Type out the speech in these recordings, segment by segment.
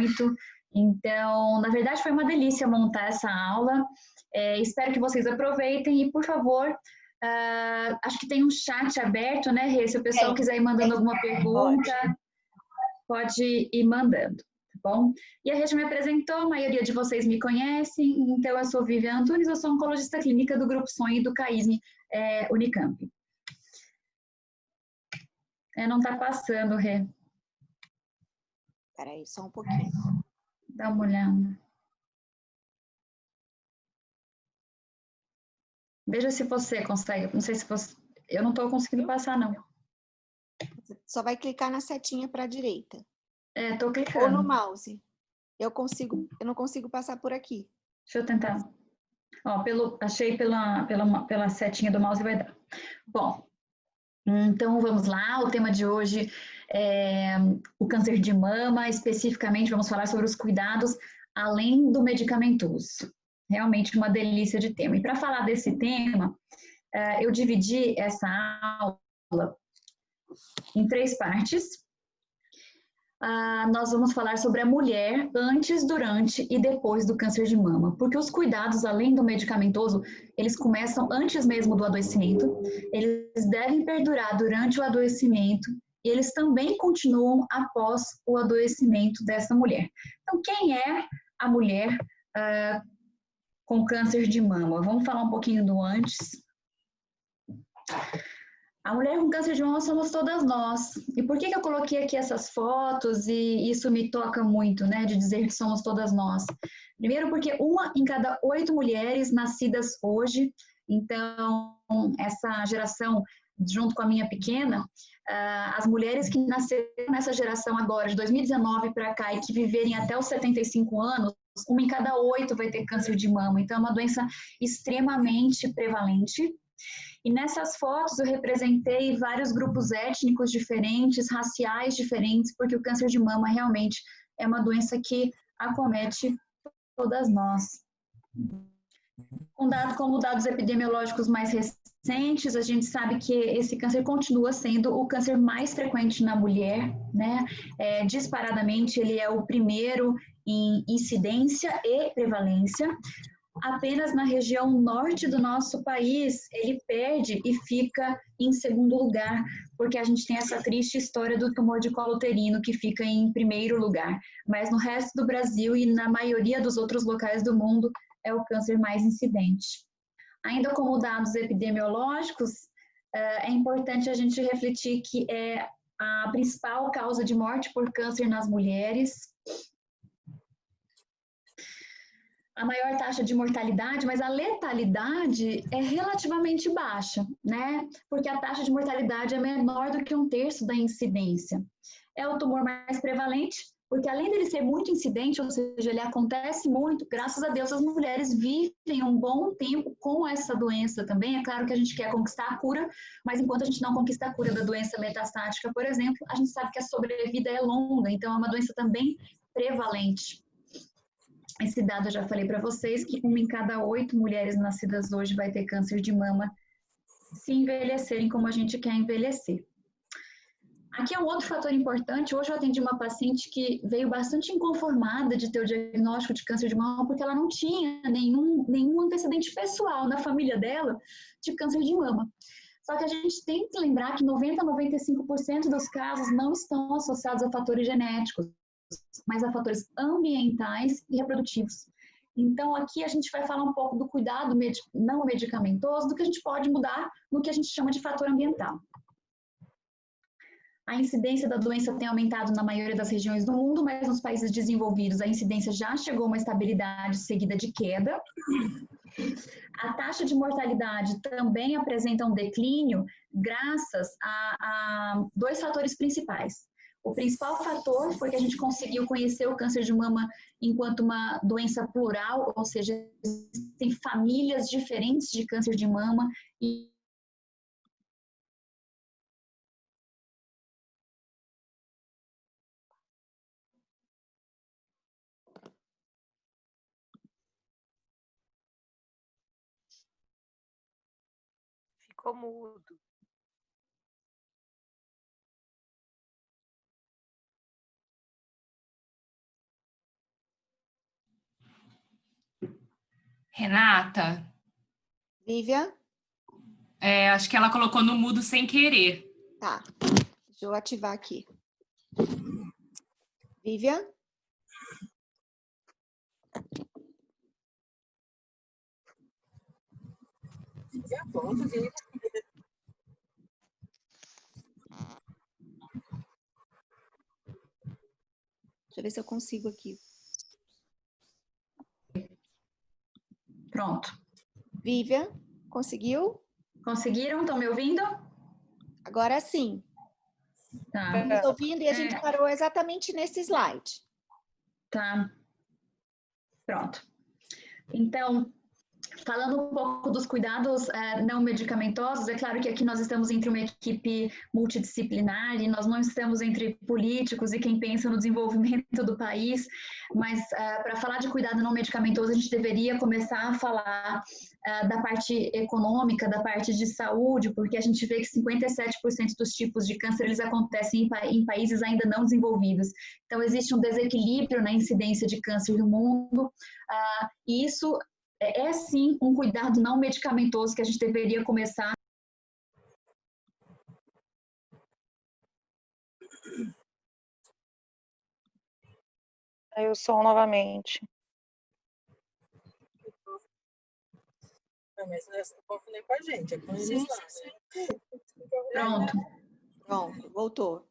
muito. Então, na verdade, foi uma delícia montar essa aula. Espero que vocês aproveitem e, por favor, acho que tem um chat aberto, né, Rê? Se o pessoal quiser ir mandando alguma pergunta, pode ir mandando, tá bom? E a Rê já me apresentou, a maioria de vocês me conhecem, então eu sou Vivian Antunes, eu sou oncologista clínica do Grupo Sonho do CAISM Unicamp. Não está passando, Rê. Espera aí, só um pouquinho. Dá uma olhada. Veja se você consegue. Não sei se você... Eu não estou conseguindo passar, não. Você só vai clicar na setinha para a direita. Estou clicando. Ou no mouse. Eu não consigo passar por aqui. Deixa eu tentar. Ó, achei pela setinha do mouse vai dar. Bom, então vamos lá. O tema de hoje é o câncer de mama. Especificamente, vamos falar sobre os cuidados além do medicamentoso. Realmente uma delícia de tema. E para falar desse tema, eu dividi essa aula em 3 partes. Nós vamos falar sobre a mulher antes, durante e depois do câncer de mama, porque os cuidados, além do medicamentoso, eles começam antes mesmo do adoecimento, eles devem perdurar durante o adoecimento e eles também continuam após o adoecimento dessa mulher. Então, quem é a mulher com câncer de mama? Vamos falar um pouquinho do antes. A mulher com câncer de mama somos todas nós. E por que eu coloquei aqui essas fotos e isso me toca muito, né, de dizer que somos todas nós? Primeiro porque 1 em cada 8 mulheres nascidas hoje, então essa geração, junto com a minha pequena, as mulheres que nasceram nessa geração agora, de 2019 para cá, e que viverem até os 75 anos, 1 em cada 8 vai ter câncer de mama. Então é uma doença extremamente prevalente. E nessas fotos eu representei vários grupos étnicos diferentes, raciais diferentes, porque o câncer de mama realmente é uma doença que acomete todas nós. Como dados epidemiológicos mais recentes, a gente sabe que esse câncer continua sendo o câncer mais frequente na mulher, né? Disparadamente, ele é o primeiro em incidência e prevalência. Apenas na região norte do nosso país ele perde e fica em segundo lugar, porque a gente tem essa triste história do tumor de colo uterino que fica em primeiro lugar. Mas no resto do Brasil e na maioria dos outros locais do mundo é o câncer mais incidente. Ainda como dados epidemiológicos, é importante a gente refletir que é a principal causa de morte por câncer nas mulheres, a maior taxa de mortalidade, mas a letalidade é relativamente baixa, né? Porque a taxa de mortalidade é menor do que 1/3 da incidência. É o tumor mais prevalente, porque além dele ser muito incidente, ou seja, ele acontece muito, graças a Deus as mulheres vivem um bom tempo com essa doença também. É claro que a gente quer conquistar a cura, mas enquanto a gente não conquista a cura da doença metastática, por exemplo, a gente sabe que a sobrevida é longa, então é uma doença também prevalente. Esse dado eu já falei para vocês, que 1 em cada 8 mulheres nascidas hoje vai ter câncer de mama se envelhecerem como a gente quer envelhecer. Aqui é um outro fator importante. Hoje eu atendi uma paciente que veio bastante inconformada de ter o diagnóstico de câncer de mama, porque ela não tinha nenhum antecedente pessoal na família dela de câncer de mama. Só que a gente tem que lembrar que 90 a 95% dos casos não estão associados a fatores genéticos, mas a fatores ambientais e reprodutivos. Então, aqui a gente vai falar um pouco do cuidado não medicamentoso, do que a gente pode mudar no que a gente chama de fator ambiental. A incidência da doença tem aumentado na maioria das regiões do mundo, mas nos países desenvolvidos a incidência já chegou a uma estabilidade seguida de queda. A taxa de mortalidade também apresenta um declínio graças a 2 fatores principais. O principal fator foi que a gente conseguiu conhecer o câncer de mama enquanto uma doença plural, ou seja, tem famílias diferentes de câncer de mama e Ficou mudo. Renata, Vivian? acho que ela colocou no mudo sem querer. Tá. Deixa eu ativar aqui. Vivian? Deixa eu ver se eu consigo aqui. Pronto. Vivian, conseguiu? Conseguiram? Estão me ouvindo? Agora sim. Tá. Estamos ouvindo e a gente parou exatamente nesse slide. Tá. Pronto. Então, falando um pouco dos cuidados não medicamentosos, é claro que aqui nós estamos entre uma equipe multidisciplinar e nós não estamos entre políticos e quem pensa no desenvolvimento do país, mas para falar de cuidado não medicamentoso, a gente deveria começar a falar da parte econômica, da parte de saúde, porque a gente vê que 57% dos tipos de câncer eles acontecem em países ainda não desenvolvidos. Então, existe um desequilíbrio na incidência de câncer no mundo, e isso é sim um cuidado não medicamentoso que a gente deveria começar. Aí o som novamente. Mas essa não falei com a gente, é com eles lá, né? Pronto. Pronto, voltou.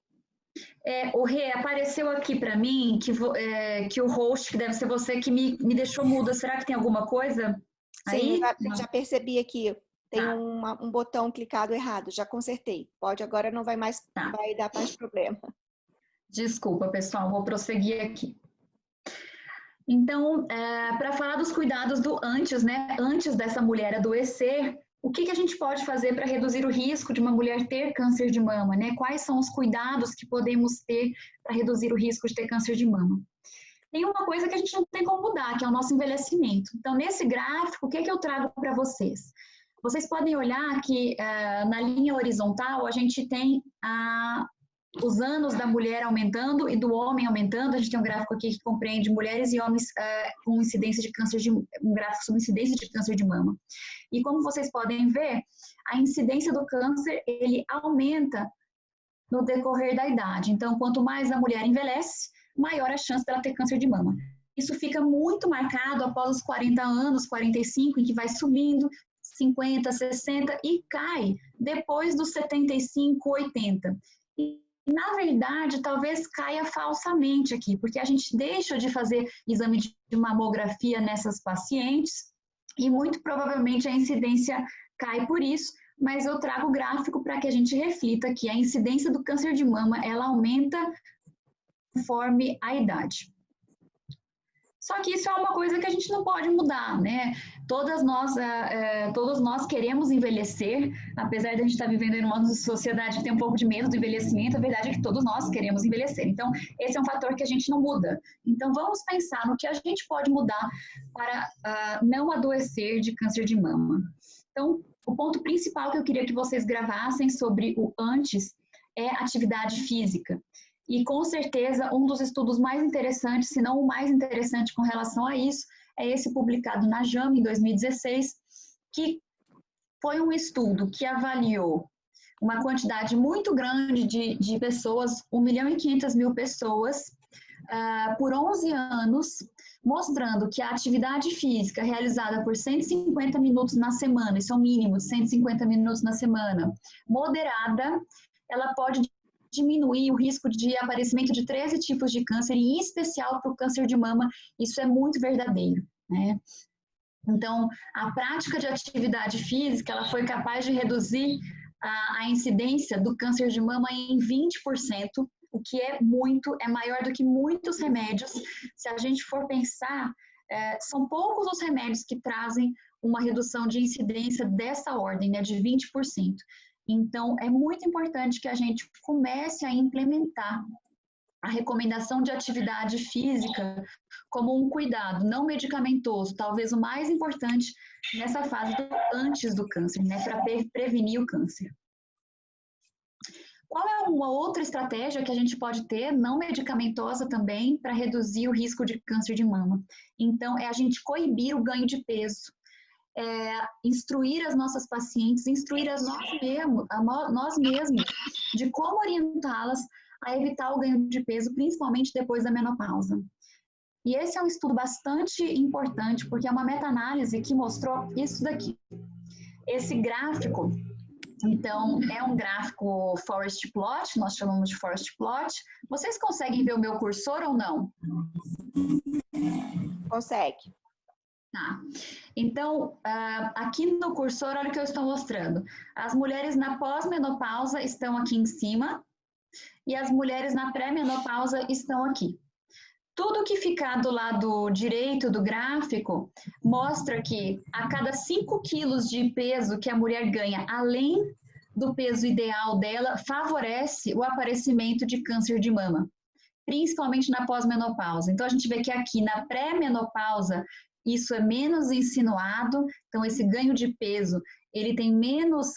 O Rê, apareceu aqui para mim que o host, que deve ser você, que me deixou muda. Será que tem alguma coisa aí? Sim, já percebi aqui. Tem um botão clicado errado. Já consertei. Pode, agora não vai mais, vai dar mais problema. Desculpa, pessoal. Vou prosseguir aqui. Então, para falar dos cuidados do antes, né? Antes dessa mulher adoecer, o que a gente pode fazer para reduzir o risco de uma mulher ter câncer de mama, né? Quais são os cuidados que podemos ter para reduzir o risco de ter câncer de mama? Tem uma coisa que a gente não tem como mudar, que é o nosso envelhecimento. Então, nesse gráfico, o que eu trago para vocês? Vocês podem olhar que na linha horizontal a gente tem os anos da mulher aumentando e do homem aumentando. A gente tem um gráfico aqui que compreende mulheres e homens com incidência de câncer um gráfico sobre incidência de câncer de mama. E como vocês podem ver, a incidência do câncer, ele aumenta no decorrer da idade. Então, quanto mais a mulher envelhece, maior a chance dela ter câncer de mama. Isso fica muito marcado após os 40 anos, 45, em que vai subindo, 50, 60 e cai depois dos 75, 80. E, na verdade, talvez caia falsamente aqui, porque a gente deixa de fazer exame de mamografia nessas pacientes e muito provavelmente a incidência cai por isso, mas eu trago o gráfico para que a gente reflita que a incidência do câncer de mama, ela aumenta conforme a idade. Só que isso é uma coisa que a gente não pode mudar, né? Todos nós queremos envelhecer, apesar de a gente estar vivendo em uma sociedade que tem um pouco de medo do envelhecimento, a verdade é que todos nós queremos envelhecer. Então, esse é um fator que a gente não muda. Então, vamos pensar no que a gente pode mudar para não adoecer de câncer de mama. Então, o ponto principal que eu queria que vocês gravassem sobre o antes é atividade física. E, com certeza, um dos estudos mais interessantes, se não o mais interessante com relação a isso, é esse publicado na JAMA, em 2016, que foi um estudo que avaliou uma quantidade muito grande de pessoas, 1.500.000 pessoas, por 11 anos, mostrando que a atividade física realizada por 150 minutos na semana, isso é o mínimo, 150 minutos na semana, moderada, ela pode diminuir o risco de aparecimento de 13 tipos de câncer, e em especial para o câncer de mama, isso é muito verdadeiro, né? Então, a prática de atividade física, ela foi capaz de reduzir a incidência do câncer de mama em 20%, o que é maior do que muitos remédios. Se a gente for pensar, são poucos os remédios que trazem uma redução de incidência dessa ordem, né, de 20%. Então, é muito importante que a gente comece a implementar a recomendação de atividade física como um cuidado não medicamentoso, talvez o mais importante nessa fase antes do câncer, né, para prevenir o câncer. Qual é uma outra estratégia que a gente pode ter, não medicamentosa também, para reduzir o risco de câncer de mama? Então, é a gente coibir o ganho de peso. instruir as nossas pacientes, instruir nós mesmos de como orientá-las a evitar o ganho de peso, principalmente depois da menopausa. E esse é um estudo bastante importante, porque é uma meta-análise que mostrou isso daqui. Esse gráfico, então, é um gráfico forest plot, nós chamamos de forest plot. Vocês conseguem ver o meu cursor ou não? Consegue. Tá. Então, aqui no cursor, olha o que eu estou mostrando. As mulheres na pós-menopausa estão aqui em cima e as mulheres na pré-menopausa estão aqui. Tudo que ficar do lado direito do gráfico mostra que a cada 5 quilos de peso que a mulher ganha, além do peso ideal dela, favorece o aparecimento de câncer de mama, principalmente na pós-menopausa. Então, a gente vê que aqui na pré-menopausa, isso é menos insinuado, então esse ganho de peso, ele tem menos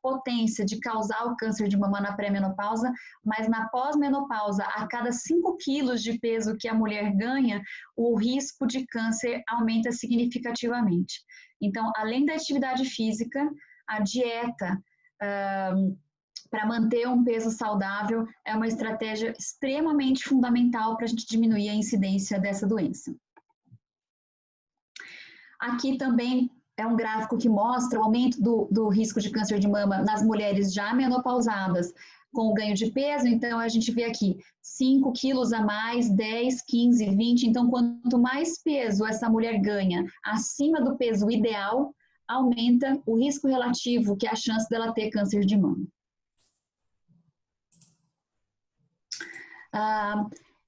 potência de causar o câncer de mama na pré-menopausa, mas na pós-menopausa, a cada 5 quilos de peso que a mulher ganha, o risco de câncer aumenta significativamente. Então, além da atividade física, a dieta para manter um peso saudável é uma estratégia extremamente fundamental para a gente diminuir a incidência dessa doença. Aqui também é um gráfico que mostra o aumento do risco de câncer de mama nas mulheres já menopausadas com o ganho de peso. Então, a gente vê aqui 5 quilos a mais, 10, 15, 20. Então, quanto mais peso essa mulher ganha acima do peso ideal, aumenta o risco relativo, que é a chance dela ter câncer de mama.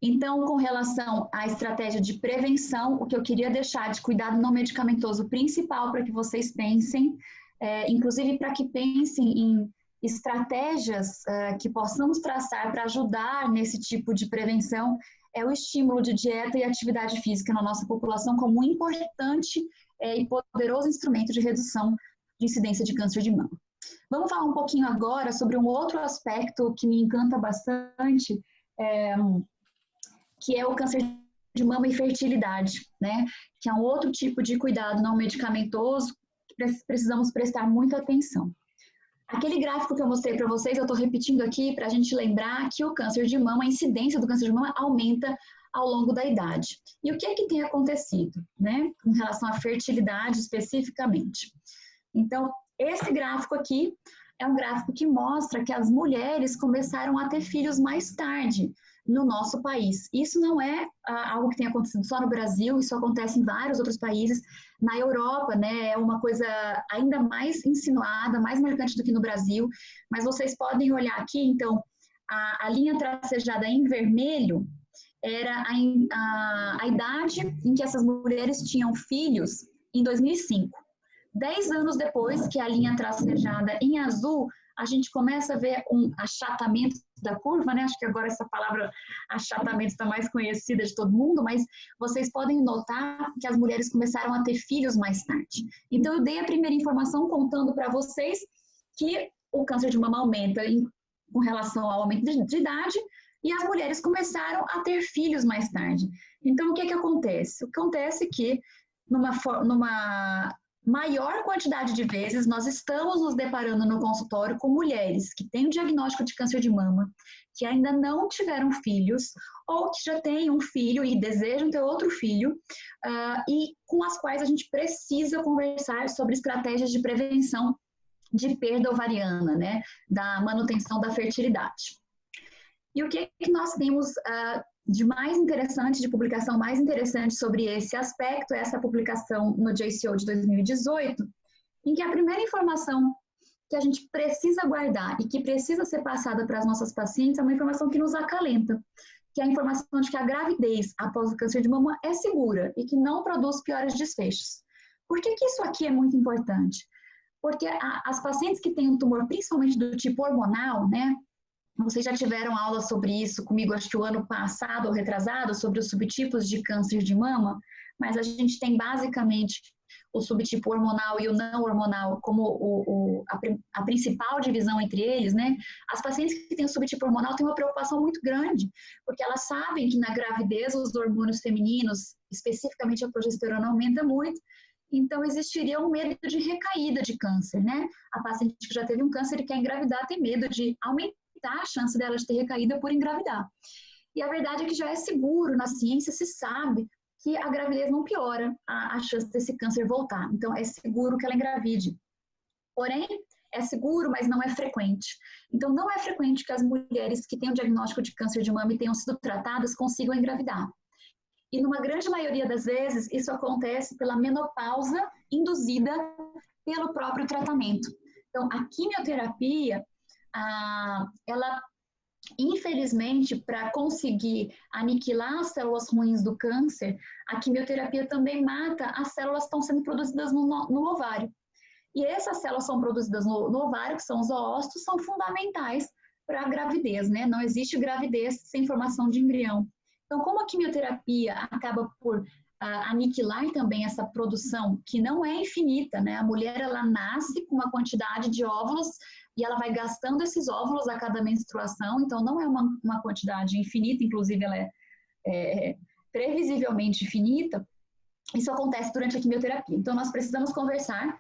Então, com relação à estratégia de prevenção, o que eu queria deixar de cuidado não medicamentoso principal para que vocês pensem, inclusive para que pensem em estratégias que possamos traçar para ajudar nesse tipo de prevenção, é o estímulo de dieta e atividade física na nossa população como um importante e poderoso instrumento de redução de incidência de câncer de mama. Vamos falar um pouquinho agora sobre um outro aspecto que me encanta bastante, que é o câncer de mama e fertilidade, né? Que é um outro tipo de cuidado não medicamentoso que precisamos prestar muita atenção. Aquele gráfico que eu mostrei para vocês, eu estou repetindo aqui para a gente lembrar que o câncer de mama, a incidência do câncer de mama aumenta ao longo da idade. E o que é que tem acontecido, né? Com relação à fertilidade especificamente. Então, esse gráfico aqui é um gráfico que mostra que as mulheres começaram a ter filhos mais tarde no nosso país. Isso não é algo que tem acontecido só no Brasil, isso acontece em vários outros países. Na Europa, né, é uma coisa ainda mais insinuada, mais marcante do que no Brasil, mas vocês podem olhar aqui, então, a linha tracejada em vermelho era a idade em que essas mulheres tinham filhos em 2005. 10 anos depois, que a linha tracejada em azul, a gente começa a ver um achatamento da curva, né? Acho que agora essa palavra achatamento está mais conhecida de todo mundo, mas vocês podem notar que as mulheres começaram a ter filhos mais tarde. Então, eu dei a primeira informação contando para vocês que o câncer de mama aumenta com relação ao aumento de idade e as mulheres começaram a ter filhos mais tarde. Então, o que que acontece? O que acontece é que numa maior quantidade de vezes, nós estamos nos deparando no consultório com mulheres que têm o diagnóstico de câncer de mama, que ainda não tiveram filhos, ou que já têm um filho e desejam ter outro filho, e com as quais a gente precisa conversar sobre estratégias de prevenção de perda ovariana, né, da manutenção da fertilidade. E o que nós temos de mais interessante, de publicação mais interessante sobre esse aspecto, é essa publicação no JCO de 2018, em que a primeira informação que a gente precisa guardar e que precisa ser passada para as nossas pacientes é uma informação que nos acalenta, que é a informação de que a gravidez após o câncer de mama é segura e que não produz piores desfechos. Por que isso aqui é muito importante? Porque as pacientes que têm um tumor, principalmente do tipo hormonal, né, vocês já tiveram aula sobre isso comigo, acho que o ano passado ou retrasado, sobre os subtipos de câncer de mama, mas a gente tem basicamente o subtipo hormonal e o não hormonal como a principal divisão entre eles, né? As pacientes que têm o subtipo hormonal têm uma preocupação muito grande, porque elas sabem que na gravidez os hormônios femininos, especificamente a progesterona, aumenta muito, então existiria um medo de recaída de câncer, né? A paciente que já teve um câncer e quer engravidar tem medo de aumentar a chance dela de ter recaída por engravidar. E a verdade é que já é seguro, na ciência se sabe que a gravidez não piora a chance desse câncer voltar. Então, é seguro que ela engravide. Porém, é seguro, mas não é frequente. Então, não é frequente que as mulheres que têm o diagnóstico de câncer de mama e tenham sido tratadas consigam engravidar. E numa grande maioria das vezes, isso acontece pela menopausa induzida pelo próprio tratamento. Então, a quimioterapia, ela, infelizmente, para conseguir aniquilar as células ruins do câncer, a quimioterapia também mata as células que estão sendo produzidas no ovário. E essas células são produzidas no ovário, que são os oócitos, são fundamentais para a gravidez, né? Não existe gravidez sem formação de embrião. Então, como a quimioterapia acaba por aniquilar também essa produção, que não é infinita, né? A mulher, ela nasce com uma quantidade de óvulos e ela vai gastando esses óvulos a cada menstruação, então não é uma quantidade infinita, inclusive ela é previsivelmente finita. Isso acontece durante a quimioterapia. Então, nós precisamos conversar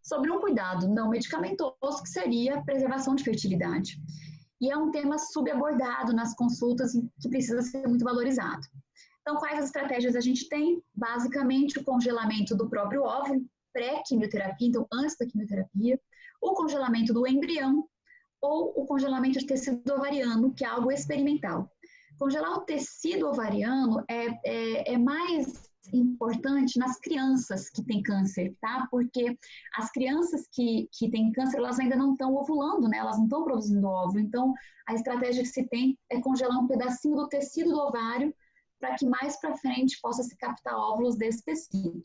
sobre um cuidado não medicamentoso, que seria a preservação de fertilidade. E é um tema subabordado nas consultas e que precisa ser muito valorizado. Então, quais as estratégias a gente tem? Basicamente, o congelamento do próprio óvulo, pré-quimioterapia, então antes da quimioterapia, o congelamento do embrião ou o congelamento de tecido ovariano, que é algo experimental. Congelar o tecido ovariano é mais importante nas crianças que têm câncer, tá? Porque as crianças que têm câncer, elas ainda não estão ovulando, né? Elas não estão produzindo óvulo. Então, a estratégia que se tem é congelar um pedacinho do tecido do ovário para que mais para frente possa se captar óvulos desse tecido.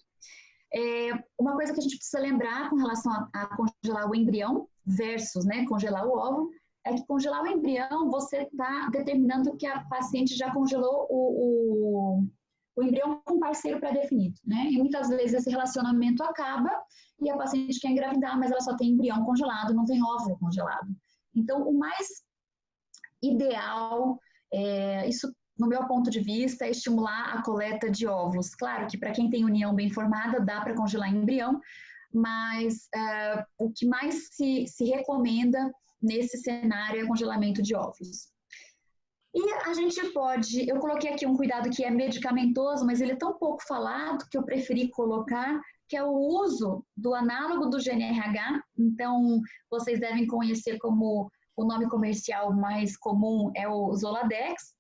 Uma coisa que a gente precisa lembrar com relação a congelar o embrião versus, né, congelar o óvulo, é que congelar o embrião, você está determinando que a paciente já congelou o embrião com um parceiro pré-definido, né? E muitas vezes esse relacionamento acaba e a paciente quer engravidar, mas ela só tem embrião congelado, não tem óvulo congelado. Então, o mais ideal, isso no meu ponto de vista, é estimular a coleta de óvulos. Claro que para quem tem união bem formada, dá para congelar embrião, mas o que mais se recomenda nesse cenário é congelamento de óvulos. E a gente pode, eu coloquei aqui um cuidado que é medicamentoso, mas ele é tão pouco falado que eu preferi colocar, que é o uso do análogo do GnRH. Então, vocês devem conhecer como o nome comercial mais comum é o Zoladex,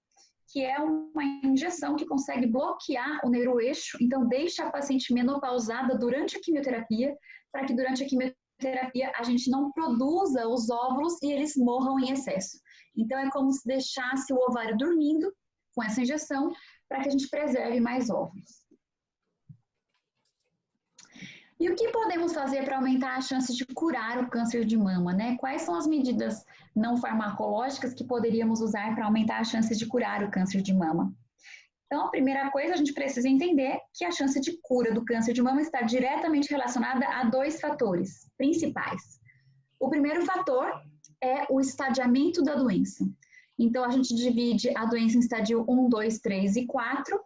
que é uma injeção que consegue bloquear o neuroeixo, então deixa a paciente menopausada durante a quimioterapia, para que durante a quimioterapia a gente não produza os óvulos e eles morram em excesso. Então, é como se deixasse o ovário dormindo com essa injeção para que a gente preserve mais óvulos. E o que podemos fazer para aumentar a chance de curar o câncer de mama, né? Quais são as medidas não farmacológicas que poderíamos usar para aumentar a chance de curar o câncer de mama? Então, a primeira coisa, a gente precisa entender que a chance de cura do câncer de mama está diretamente relacionada a 2 fatores principais. O primeiro fator é o estadiamento da doença. Então, a gente divide a doença em estadio 1, 2, 3 e 4,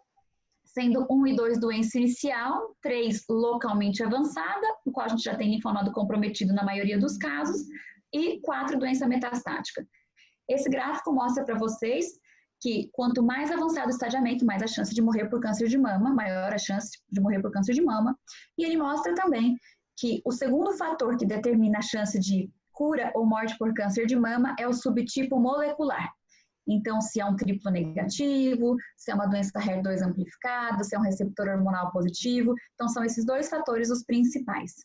sendo 1 e 2 doença inicial, 3 localmente avançada, no qual a gente já tem linfonodo comprometido na maioria dos casos, e 4 doença metastática. Esse gráfico mostra para vocês que quanto mais avançado o estadiamento, mais a chance de morrer por câncer de mama, maior a chance de morrer por câncer de mama, e ele mostra também que o segundo fator que determina a chance de cura ou morte por câncer de mama é o subtipo molecular. Então, se é um triplo negativo, se é uma doença HER2 amplificada, se é um receptor hormonal positivo. Então, são esses 2 fatores os principais.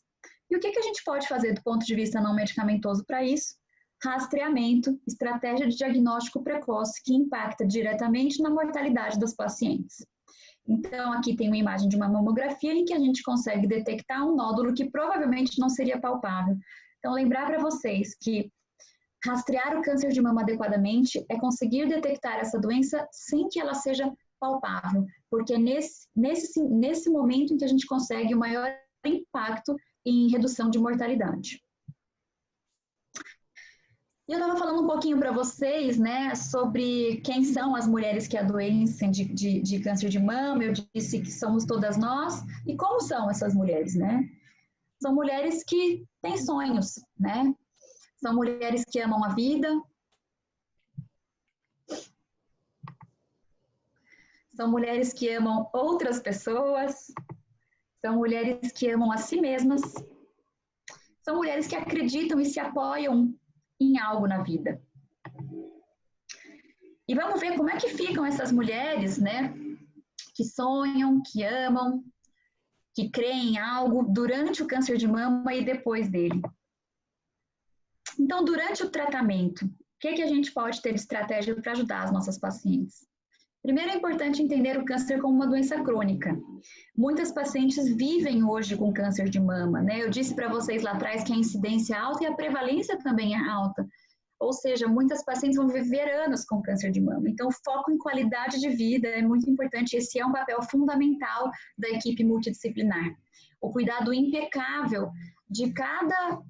E o que a gente pode fazer do ponto de vista não medicamentoso para isso? Rastreamento, estratégia de diagnóstico precoce que impacta diretamente na mortalidade dos pacientes. Então, aqui tem uma imagem de uma mamografia em que a gente consegue detectar um nódulo que provavelmente não seria palpável. Então, lembrar para vocês que rastrear o câncer de mama adequadamente é conseguir detectar essa doença sem que ela seja palpável, porque é nesse momento em que a gente consegue o maior impacto em redução de mortalidade. E eu estava falando um pouquinho para vocês, né, sobre quem são as mulheres que adoecem de câncer de mama. Eu disse que somos todas nós. E como são essas mulheres, né? São mulheres que têm sonhos, né? São mulheres que amam a vida. São mulheres que amam outras pessoas. São mulheres que amam a si mesmas. São mulheres que acreditam e se apoiam em algo na vida. E vamos ver como é que ficam essas mulheres, né? Que sonham, que amam, que creem em algo durante o câncer de mama e depois dele. Então, durante o tratamento, o que a gente pode ter de estratégia para ajudar as nossas pacientes? Primeiro, é importante entender o câncer como uma doença crônica. Muitas pacientes vivem hoje com câncer de mama, né? Eu disse para vocês lá atrás que a incidência é alta e a prevalência também é alta. Ou seja, muitas pacientes vão viver anos com câncer de mama. Então, o foco em qualidade de vida é muito importante. Esse é um papel fundamental da equipe multidisciplinar. O cuidado impecável de cada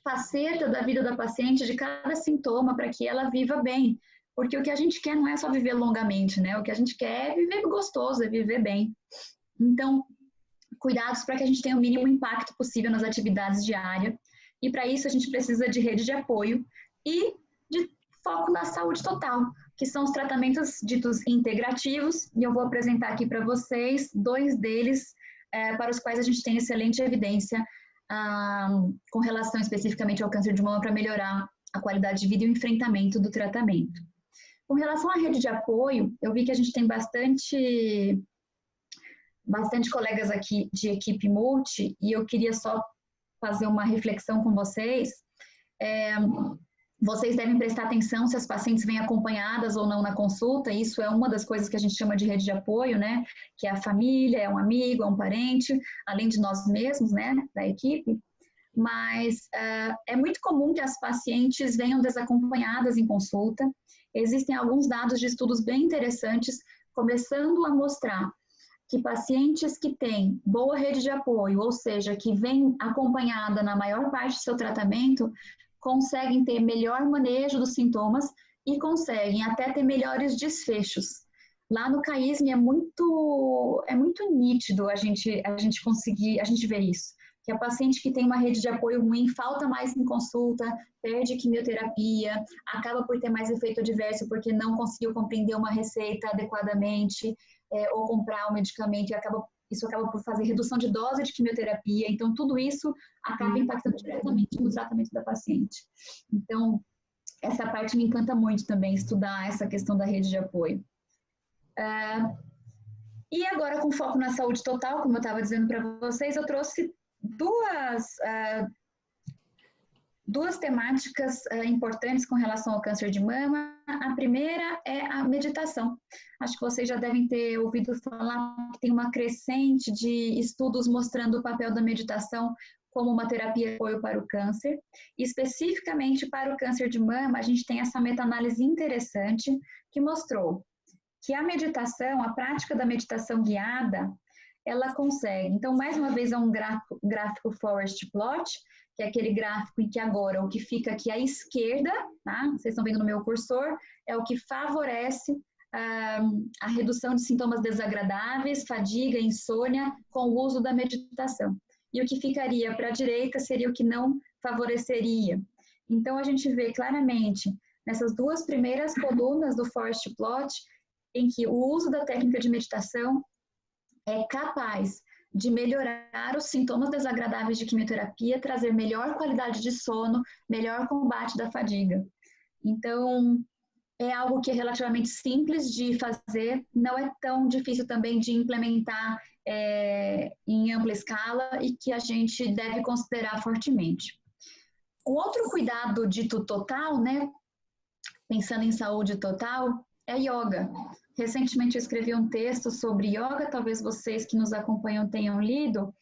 faceta da vida da paciente, de cada sintoma, para que ela viva bem. Porque o que a gente quer não é só viver longamente, né? O que a gente quer é viver gostoso, é viver bem. Então, cuidados para que a gente tenha o mínimo impacto possível nas atividades diárias. E para isso a gente precisa de rede de apoio e de foco na saúde total, que são os tratamentos ditos integrativos. E eu vou apresentar aqui para vocês 2 deles, para os quais a gente tem excelente evidência com relação especificamente ao câncer de mama para melhorar a qualidade de vida e o enfrentamento do tratamento. Com relação à rede de apoio, eu vi que a gente tem bastante colegas aqui de equipe multi, e eu queria só fazer uma reflexão com vocês. Vocês devem prestar atenção se as pacientes vêm acompanhadas ou não na consulta. Isso é uma das coisas que a gente chama de rede de apoio, né? Que é a família, é um amigo, é um parente, além de nós mesmos, né? Da equipe. Mas é muito comum que as pacientes venham desacompanhadas em consulta. Existem alguns dados de estudos bem interessantes, começando a mostrar que pacientes que têm boa rede de apoio, ou seja, que vêm acompanhada na maior parte do seu tratamento, conseguem ter melhor manejo dos sintomas e conseguem até ter melhores desfechos. Lá no CAISM é muito nítido a gente ver isso. Que a paciente que tem uma rede de apoio ruim falta mais em consulta, perde quimioterapia, acaba por ter mais efeito adverso porque não conseguiu compreender uma receita adequadamente, ou comprar o medicamento e isso acaba por fazer redução de dose de quimioterapia. Então, tudo isso acaba impactando diretamente no tratamento da paciente. Então, essa parte me encanta muito também, estudar essa questão da rede de apoio. E agora, com foco na saúde total, como eu estava dizendo para vocês, eu trouxe duas temáticas importantes com relação ao câncer de mama. A primeira é a meditação. Acho que vocês já devem ter ouvido falar que tem uma crescente de estudos mostrando o papel da meditação como uma terapia de apoio para o câncer. E especificamente para o câncer de mama, a gente tem essa meta-análise interessante que mostrou que a meditação, a prática da meditação guiada, ela consegue. Então, mais uma vez, é um gráfico forest plot, que é aquele gráfico em que agora o que fica aqui à esquerda, tá? Vocês estão vendo no meu cursor, é o que favorece a redução de sintomas desagradáveis, fadiga, insônia, com o uso da meditação. E o que ficaria para a direita seria o que não favoreceria. Então, a gente vê claramente nessas 2 primeiras colunas do forest plot, em que o uso da técnica de meditação é capaz de melhorar os sintomas desagradáveis de quimioterapia, trazer melhor qualidade de sono, melhor combate da fadiga. Então, é algo que é relativamente simples de fazer, não é tão difícil também de implementar em ampla escala e que a gente deve considerar fortemente. Um outro cuidado dito total, né, pensando em saúde total, é yoga. Recentemente eu escrevi um texto sobre yoga, talvez vocês que nos acompanham tenham lido,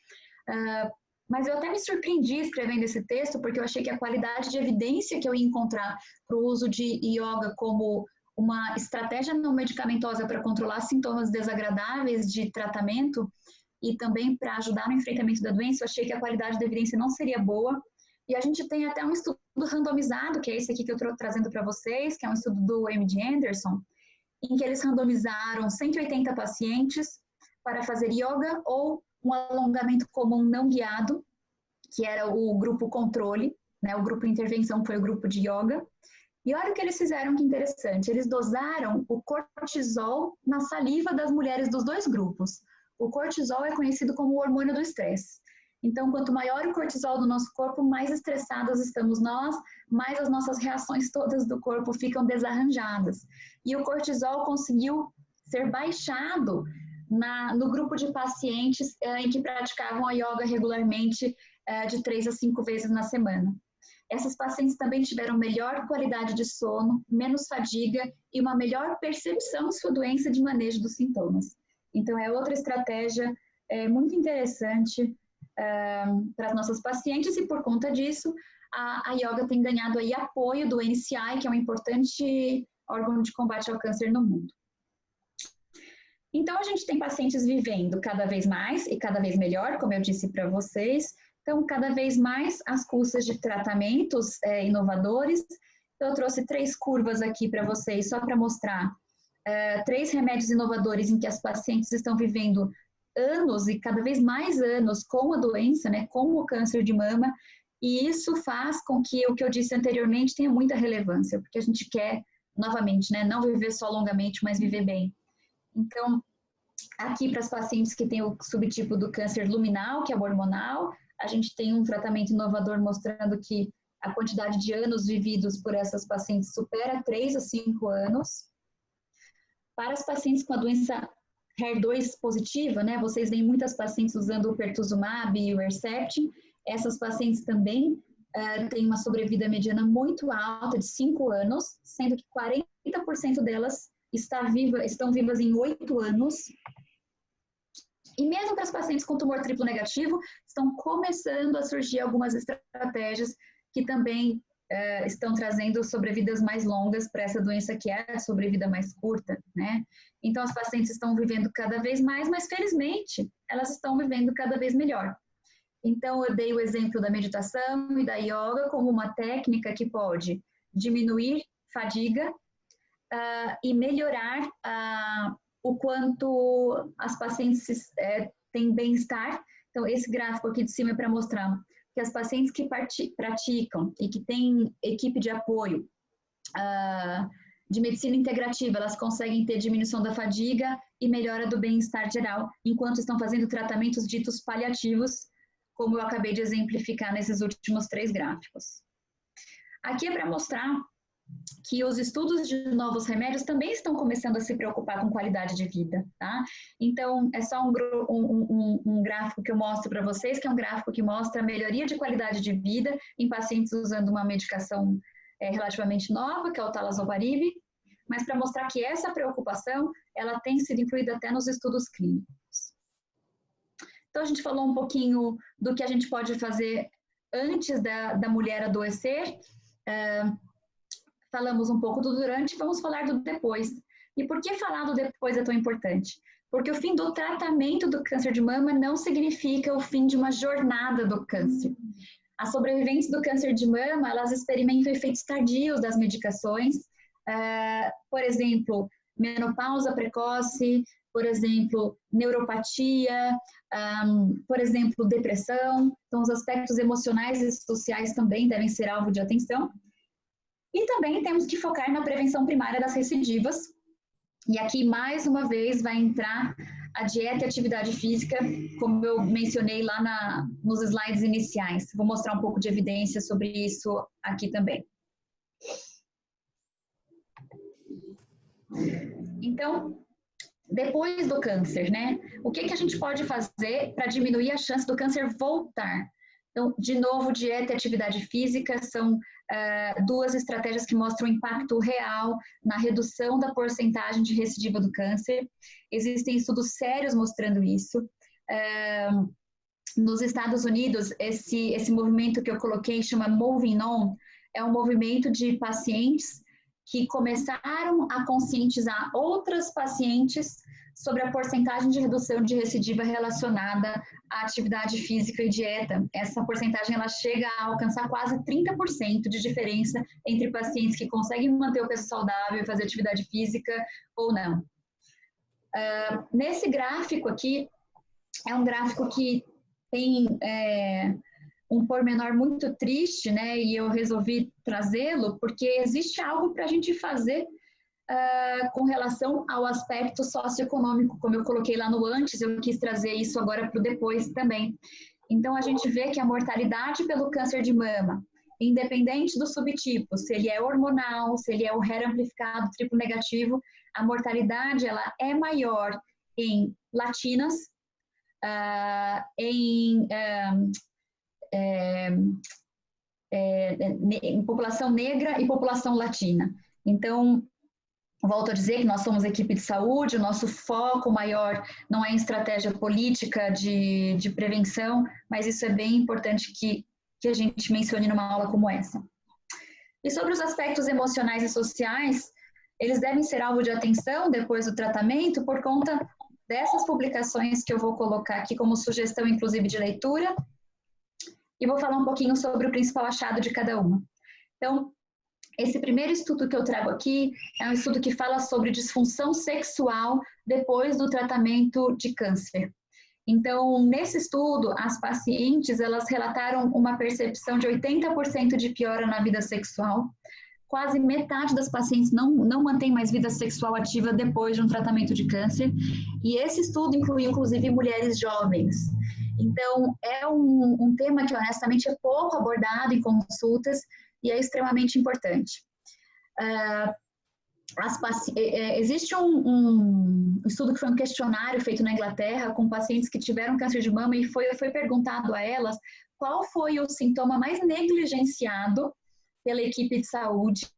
mas eu até me surpreendi escrevendo esse texto, porque eu achei que a qualidade de evidência que eu ia encontrar para o uso de yoga como uma estratégia não medicamentosa para controlar sintomas desagradáveis de tratamento e também para ajudar no enfrentamento da doença, eu achei que a qualidade da evidência não seria boa, E a gente tem até um estudo randomizado, que é esse aqui que eu estou trazendo para vocês, que é um estudo do MD Anderson, em que eles randomizaram 180 pacientes para fazer yoga ou um alongamento comum não guiado, que era o grupo controle, né? O grupo intervenção foi o grupo de yoga. E olha o que eles fizeram, que interessante. Eles dosaram o cortisol na saliva das mulheres dos dois grupos. O cortisol é conhecido como o hormônio do estresse. Então, quanto maior o cortisol do nosso corpo, mais estressados estamos nós, mais as nossas reações todas do corpo ficam desarranjadas. E o cortisol conseguiu ser baixado no grupo de pacientes em que praticavam a yoga regularmente de 3 a 5 vezes na semana. Essas pacientes também tiveram melhor qualidade de sono, menos fadiga e uma melhor percepção de sua doença de manejo dos sintomas. Então, é outra estratégia muito interessante para as nossas pacientes e, por conta disso, a yoga tem ganhado aí apoio do NCI, que é um importante órgão de combate ao câncer no mundo. Então, a gente tem pacientes vivendo cada vez mais e cada vez melhor, como eu disse para vocês. Então, cada vez mais as custas de tratamentos inovadores. Então, eu trouxe 3 curvas aqui para vocês, só para mostrar 3 remédios inovadores em que as pacientes estão vivendo anos e cada vez mais anos com a doença, né, com o câncer de mama, e isso faz com que o que eu disse anteriormente tenha muita relevância, porque a gente quer, novamente, né, não viver só longamente, mas viver bem. Então, aqui para as pacientes que têm o subtipo do câncer luminal, que é o hormonal, a gente tem um tratamento inovador mostrando que a quantidade de anos vividos por essas pacientes supera 3 a 5 anos. Para as pacientes com a doença HER2 positiva, né, vocês veem muitas pacientes usando o pertuzumab e o Herceptin. Essas pacientes também têm uma sobrevida mediana muito alta, de 5 anos, sendo que 40% delas estão vivas em 8 anos. E mesmo para as pacientes com tumor triplo negativo, estão começando a surgir algumas estratégias que também estão trazendo sobrevidas mais longas para essa doença que é a sobrevida mais curta, né? Então, as pacientes estão vivendo cada vez mais, mas felizmente, elas estão vivendo cada vez melhor. Então, eu dei o exemplo da meditação e da yoga como uma técnica que pode diminuir fadiga e melhorar o quanto as pacientes têm bem-estar. Então, esse gráfico aqui de cima é para mostrar que as pacientes que praticam e que têm equipe de apoio de medicina integrativa, elas conseguem ter diminuição da fadiga e melhora do bem-estar geral, enquanto estão fazendo tratamentos ditos paliativos, como eu acabei de exemplificar nesses últimos 3 gráficos. Aqui é para mostrar que os estudos de novos remédios também estão começando a se preocupar com qualidade de vida, tá? Então, é só um gráfico que eu mostro para vocês, que é um gráfico que mostra a melhoria de qualidade de vida em pacientes usando uma medicação relativamente nova, que é o talazoparib, mas para mostrar que essa preocupação, ela tem sido incluída até nos estudos clínicos. Então, a gente falou um pouquinho do que a gente pode fazer antes da mulher adoecer, falamos um pouco do durante, vamos falar do depois. E por que falar do depois é tão importante? Porque o fim do tratamento do câncer de mama não significa o fim de uma jornada do câncer. As sobreviventes do câncer de mama, elas experimentam efeitos tardios das medicações, por exemplo, menopausa precoce, por exemplo, neuropatia, por exemplo, depressão. Então, os aspectos emocionais e sociais também devem ser alvo de atenção. E também temos que focar na prevenção primária das recidivas. E aqui, mais uma vez, vai entrar a dieta e atividade física, como eu mencionei lá nos slides iniciais. Vou mostrar um pouco de evidência sobre isso aqui também. Então, depois do câncer, né? O que a gente pode fazer para diminuir a chance do câncer voltar? Então, de novo, dieta e atividade física são 2 estratégias que mostram o impacto real na redução da porcentagem de recidiva do câncer. Existem estudos sérios mostrando isso. Nos Estados Unidos, esse movimento que eu coloquei chama Moving On, é um movimento de pacientes que começaram a conscientizar outras pacientes sobre a porcentagem de redução de recidiva relacionada à atividade física e dieta. Essa porcentagem ela chega a alcançar quase 30% de diferença entre pacientes que conseguem manter o peso saudável e fazer atividade física ou não. Nesse gráfico aqui, é um gráfico que tem um pormenor muito triste, né? E eu resolvi trazê-lo porque existe algo para a gente fazer com relação ao aspecto socioeconômico. Como eu coloquei lá no antes, eu quis trazer isso agora para o depois também. Então, a gente vê que a mortalidade pelo câncer de mama, independente do subtipo, se ele é hormonal, se ele é o HER amplificado, triplo negativo, a mortalidade ela é maior em latinas, em população negra e população latina. Então, volto a dizer que nós somos equipe de saúde, o nosso foco maior não é em estratégia política de prevenção, mas isso é bem importante que a gente mencione numa aula como essa. E sobre os aspectos emocionais e sociais, eles devem ser alvo de atenção depois do tratamento por conta dessas publicações que eu vou colocar aqui como sugestão, inclusive, de leitura, e vou falar um pouquinho sobre o principal achado de cada uma. Então, esse primeiro estudo que eu trago aqui é um estudo que fala sobre disfunção sexual depois do tratamento de câncer. Então, nesse estudo, as pacientes, elas relataram uma percepção de 80% de piora na vida sexual. Quase metade das pacientes não mantém mais vida sexual ativa depois de um tratamento de câncer. E esse estudo inclui, inclusive, mulheres jovens. Então, é um tema que, honestamente, é pouco abordado em consultas e é extremamente importante. Existe um estudo que foi um questionário feito na Inglaterra com pacientes que tiveram câncer de mama e foi perguntado a elas qual foi o sintoma mais negligenciado pela equipe de saúde,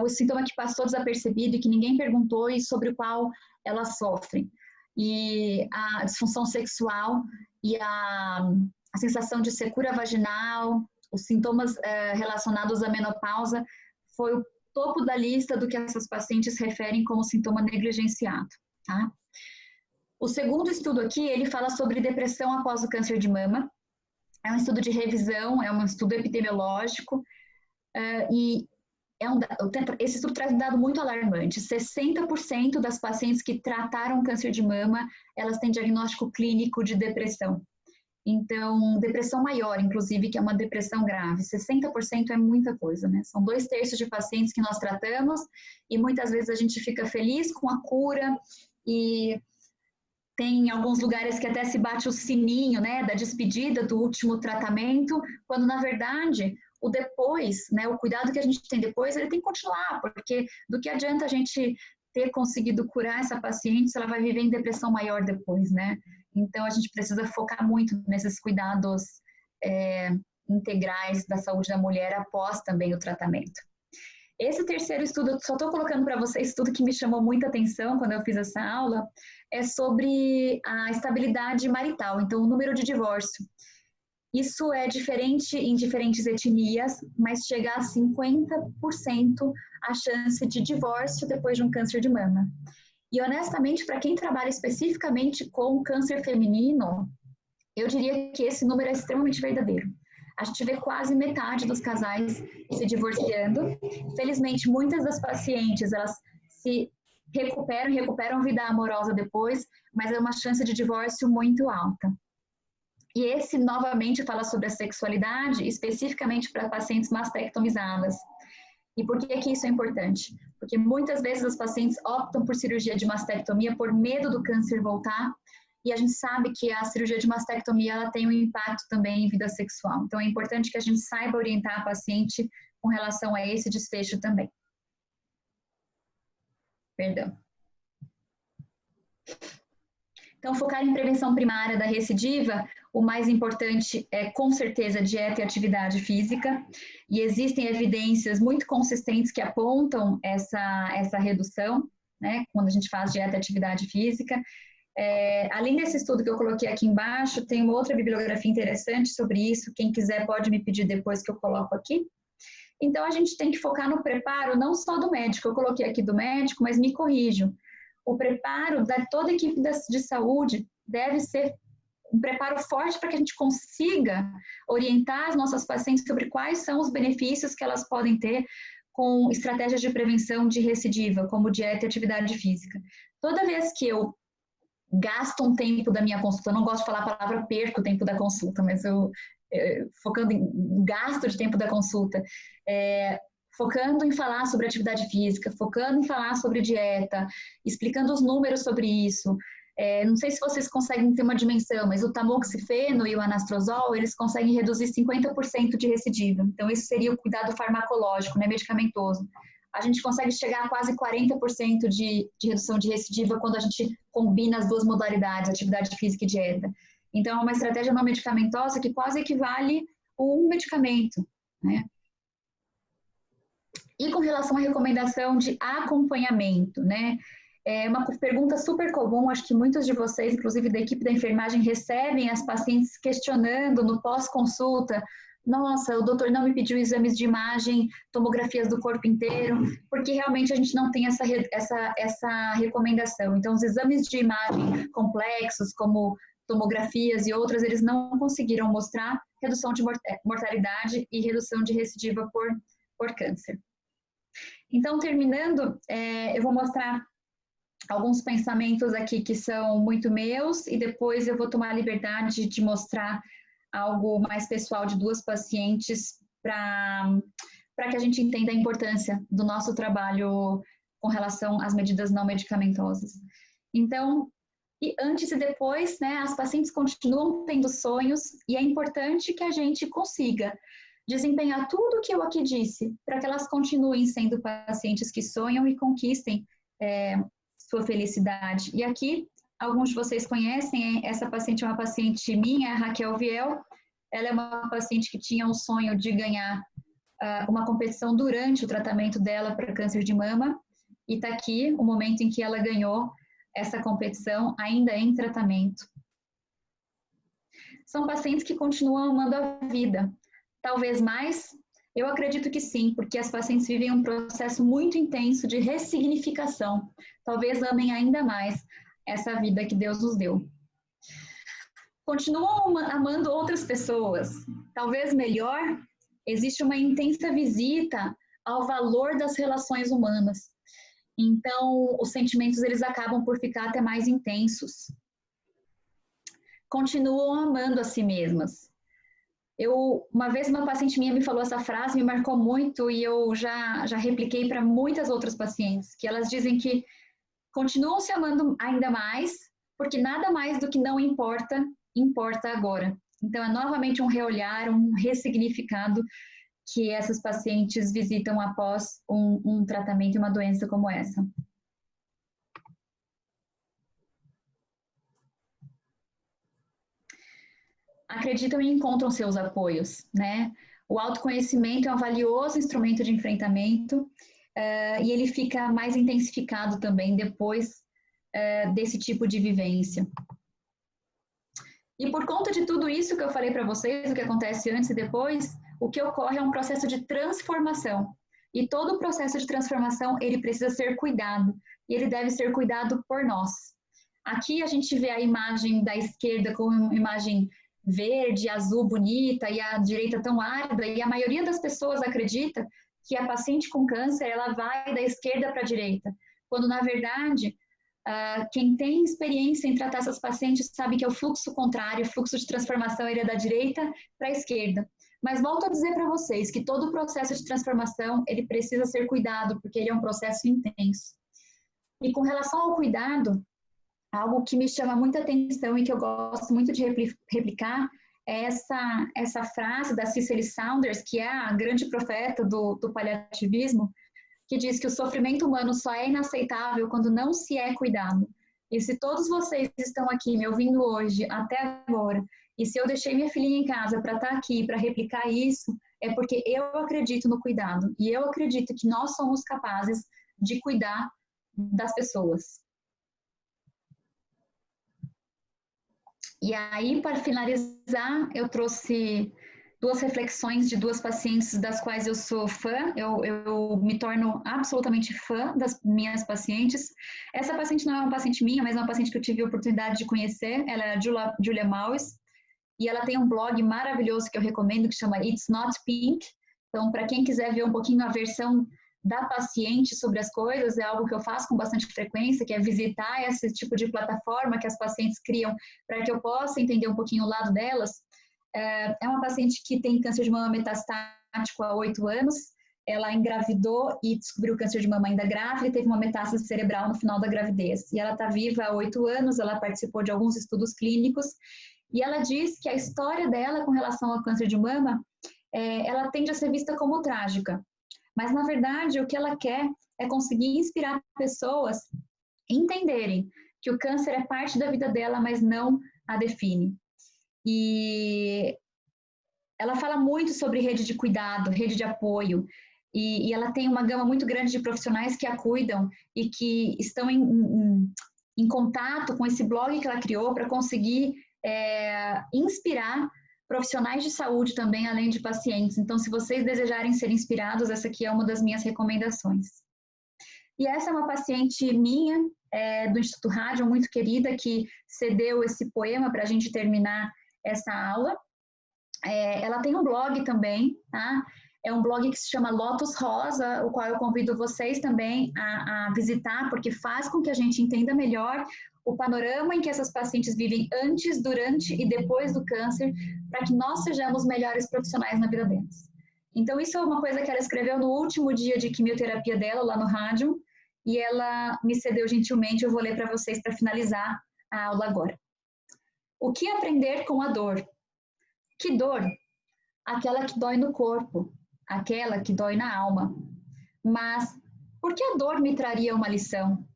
o sintoma que passou desapercebido e que ninguém perguntou e sobre o qual elas sofrem. E a disfunção sexual e a sensação de secura vaginal, os sintomas relacionados à menopausa, foi o topo da lista do que essas pacientes referem como sintoma negligenciado, tá? O segundo estudo aqui, ele fala sobre depressão após o câncer de mama. É um estudo de revisão, é um estudo epidemiológico, e esse estudo traz um dado muito alarmante. 60% das pacientes que trataram câncer de mama, elas têm diagnóstico clínico de depressão. Então, depressão maior, inclusive, que é uma depressão grave. 60% é muita coisa, né? São 2/3 de pacientes que nós tratamos e muitas vezes a gente fica feliz com a cura e tem alguns lugares que até se bate o sininho, né, da despedida do último tratamento, quando na verdade o depois, né, o cuidado que a gente tem depois, ele tem que continuar, porque do que adianta a gente ter conseguido curar essa paciente se ela vai viver em depressão maior depois, né? Então, a gente precisa focar muito nesses cuidados integrais da saúde da mulher após também o tratamento. Esse terceiro estudo, eu só estou colocando para vocês tudo que me chamou muita atenção quando eu fiz essa aula, é sobre a estabilidade marital, então o número de divórcio. Isso é diferente em diferentes etnias, mas chega a 50% a chance de divórcio depois de um câncer de mama. E, honestamente, para quem trabalha especificamente com câncer feminino, eu diria que esse número é extremamente verdadeiro. A gente vê quase metade dos casais se divorciando. Felizmente, muitas das pacientes, elas se recuperam vida amorosa depois, mas é uma chance de divórcio muito alta. E esse, novamente, fala sobre a sexualidade, especificamente para pacientes mastectomizadas. E por que isso é importante? Porque muitas vezes as pacientes optam por cirurgia de mastectomia por medo do câncer voltar, e a gente sabe que a cirurgia de mastectomia ela tem um impacto também em vida sexual. Então é importante que a gente saiba orientar a paciente com relação a esse desfecho também. Perdão. Então, focar em prevenção primária da recidiva, o mais importante é, com certeza, dieta e atividade física. E existem evidências muito consistentes que apontam essa redução, né, quando a gente faz dieta e atividade física. Além desse estudo que eu coloquei aqui embaixo, tem uma outra bibliografia interessante sobre isso. Quem quiser pode me pedir depois que eu coloco aqui. Então, a gente tem que focar no preparo não só do médico. Eu coloquei aqui do médico, mas me corrijo. O preparo da toda a equipe de saúde deve ser um preparo forte para que a gente consiga orientar as nossas pacientes sobre quais são os benefícios que elas podem ter com estratégias de prevenção de recidiva, como dieta e atividade física. Toda vez que eu gasto um tempo da minha consulta, eu não gosto de falar a palavra perco o tempo da consulta, mas focando em gasto de tempo da consulta, focando em falar sobre atividade física, focando em falar sobre dieta, explicando os números sobre isso. Não sei se vocês conseguem ter uma dimensão, mas o tamoxifeno e o anastrozol, eles conseguem reduzir 50% de recidiva. Então, esse seria o cuidado farmacológico, né, medicamentoso. A gente consegue chegar a quase 40% de redução de recidiva quando a gente combina as duas modalidades, atividade física e dieta. Então, é uma estratégia não medicamentosa que quase equivale a um medicamento, né? E com relação à recomendação de acompanhamento, né? É uma pergunta super comum, acho que muitos de vocês, inclusive da equipe da enfermagem, recebem as pacientes questionando no pós-consulta: nossa, o doutor não me pediu exames de imagem, tomografias do corpo inteiro, porque realmente a gente não tem essa recomendação. Então, os exames de imagem complexos, como tomografias e outras, eles não conseguiram mostrar redução de mortalidade e redução de recidiva por câncer. Então, terminando, eu vou mostrar alguns pensamentos aqui que são muito meus e depois eu vou tomar a liberdade de mostrar algo mais pessoal de duas pacientes para que a gente entenda a importância do nosso trabalho com relação às medidas não medicamentosas. Então, e antes e depois, né, as pacientes continuam tendo sonhos e é importante que a gente consiga desempenhar tudo o que eu aqui disse para que elas continuem sendo pacientes que sonham e conquistem sua felicidade. E aqui, alguns de vocês conhecem, essa paciente é uma paciente minha, a Raquel Viel. Ela é uma paciente que tinha um sonho de ganhar uma competição durante o tratamento dela para câncer de mama. E está aqui o momento em que ela ganhou essa competição, ainda em tratamento. São pacientes que continuam amando a vida. Talvez mais? Eu acredito que sim, porque as pacientes vivem um processo muito intenso de ressignificação. Talvez amem ainda mais essa vida que Deus nos deu. Continuam amando outras pessoas. Talvez melhor, existe uma intensa visita ao valor das relações humanas. Então, os sentimentos eles acabam por ficar até mais intensos. Continuam amando a si mesmas. Uma vez uma paciente minha me falou essa frase, me marcou muito e eu já repliquei para muitas outras pacientes, que elas dizem que continuam se amando ainda mais, porque nada mais do que não importa, importa agora. Então, é novamente um reolhar, um ressignificado que essas pacientes visitam após um tratamento e uma doença como essa. Acreditam e encontram seus apoios, né? O autoconhecimento é um valioso instrumento de enfrentamento e ele fica mais intensificado também depois desse tipo de vivência. E por conta de tudo isso que eu falei para vocês, o que acontece antes e depois, o que ocorre é um processo de transformação. E todo o processo de transformação, ele precisa ser cuidado. E ele deve ser cuidado por nós. Aqui a gente vê a imagem da esquerda com uma imagem verde, azul, bonita, e a direita tão árida, e a maioria das pessoas acredita que a paciente com câncer, ela vai da esquerda para a direita, quando na verdade, quem tem experiência em tratar essas pacientes sabe que é o fluxo contrário, o fluxo de transformação ele é da direita para a esquerda. Mas volto a dizer para vocês que todo o processo de transformação, ele precisa ser cuidado, porque ele é um processo intenso. E com relação ao cuidado, algo que me chama muita atenção e que eu gosto muito de replicar é essa frase da Cicely Saunders, que é a grande profeta do paliativismo, que diz que o sofrimento humano só é inaceitável quando não se é cuidado. E se todos vocês estão aqui me ouvindo hoje, até agora, e se eu deixei minha filhinha em casa para estar aqui, para replicar isso, é porque eu acredito no cuidado. E eu acredito que nós somos capazes de cuidar das pessoas. E aí, para finalizar, eu trouxe duas reflexões de duas pacientes das quais eu sou fã, eu me torno absolutamente fã das minhas pacientes. Essa paciente não é uma paciente minha, mas é uma paciente que eu tive a oportunidade de conhecer, ela é a Julia Maues, e ela tem um blog maravilhoso que eu recomendo, que chama It's Not Pink. Então, para quem quiser ver um pouquinho a versão da paciente sobre as coisas, é algo que eu faço com bastante frequência, que é visitar esse tipo de plataforma que as pacientes criam para que eu possa entender um pouquinho o lado delas. É uma paciente que tem câncer de mama metastático há 8 anos, ela engravidou e descobriu câncer de mama ainda grávida e teve uma metástase cerebral no final da gravidez. E ela está viva há 8 anos, ela participou de alguns estudos clínicos, e ela diz que a história dela com relação ao câncer de mama, ela tende a ser vista como trágica. Mas, na verdade, o que ela quer é conseguir inspirar pessoas a entenderem que o câncer é parte da vida dela, mas não a define. E ela fala muito sobre rede de cuidado, rede de apoio, e ela tem uma gama muito grande de profissionais que a cuidam e que estão em contato com esse blog que ela criou para conseguir inspirar profissionais de saúde também, além de pacientes. Então, se vocês desejarem ser inspirados, essa aqui é uma das minhas recomendações. E essa é uma paciente minha, do Instituto Rádio, muito querida, que cedeu esse poema para a gente terminar essa aula. Ela tem um blog também, tá? É um blog que se chama Lotus Rosa, o qual eu convido vocês também a visitar, porque faz com que a gente entenda melhor o panorama em que essas pacientes vivem antes, durante e depois do câncer, para que nós sejamos melhores profissionais na vida delas. Então, isso é uma coisa que ela escreveu no último dia de quimioterapia dela, lá no rádio, e ela me cedeu gentilmente, eu vou ler para vocês para finalizar a aula agora. O que aprender com a dor? Que dor? Aquela que dói no corpo, aquela que dói na alma. Mas por que a dor me traria uma lição?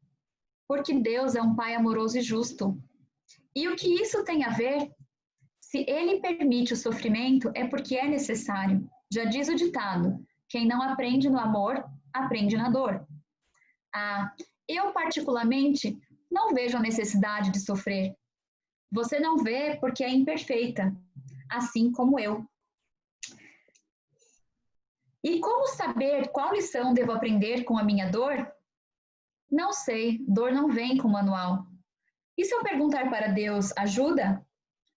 Porque Deus é um Pai amoroso e justo. E o que isso tem a ver? Se Ele permite o sofrimento, é porque é necessário. Já diz o ditado, quem não aprende no amor, aprende na dor. Eu particularmente não vejo a necessidade de sofrer. Você não vê porque é imperfeita, assim como eu. E como saber qual lição devo aprender com a minha dor? Não sei, dor não vem com manual. E se eu perguntar para Deus, ajuda?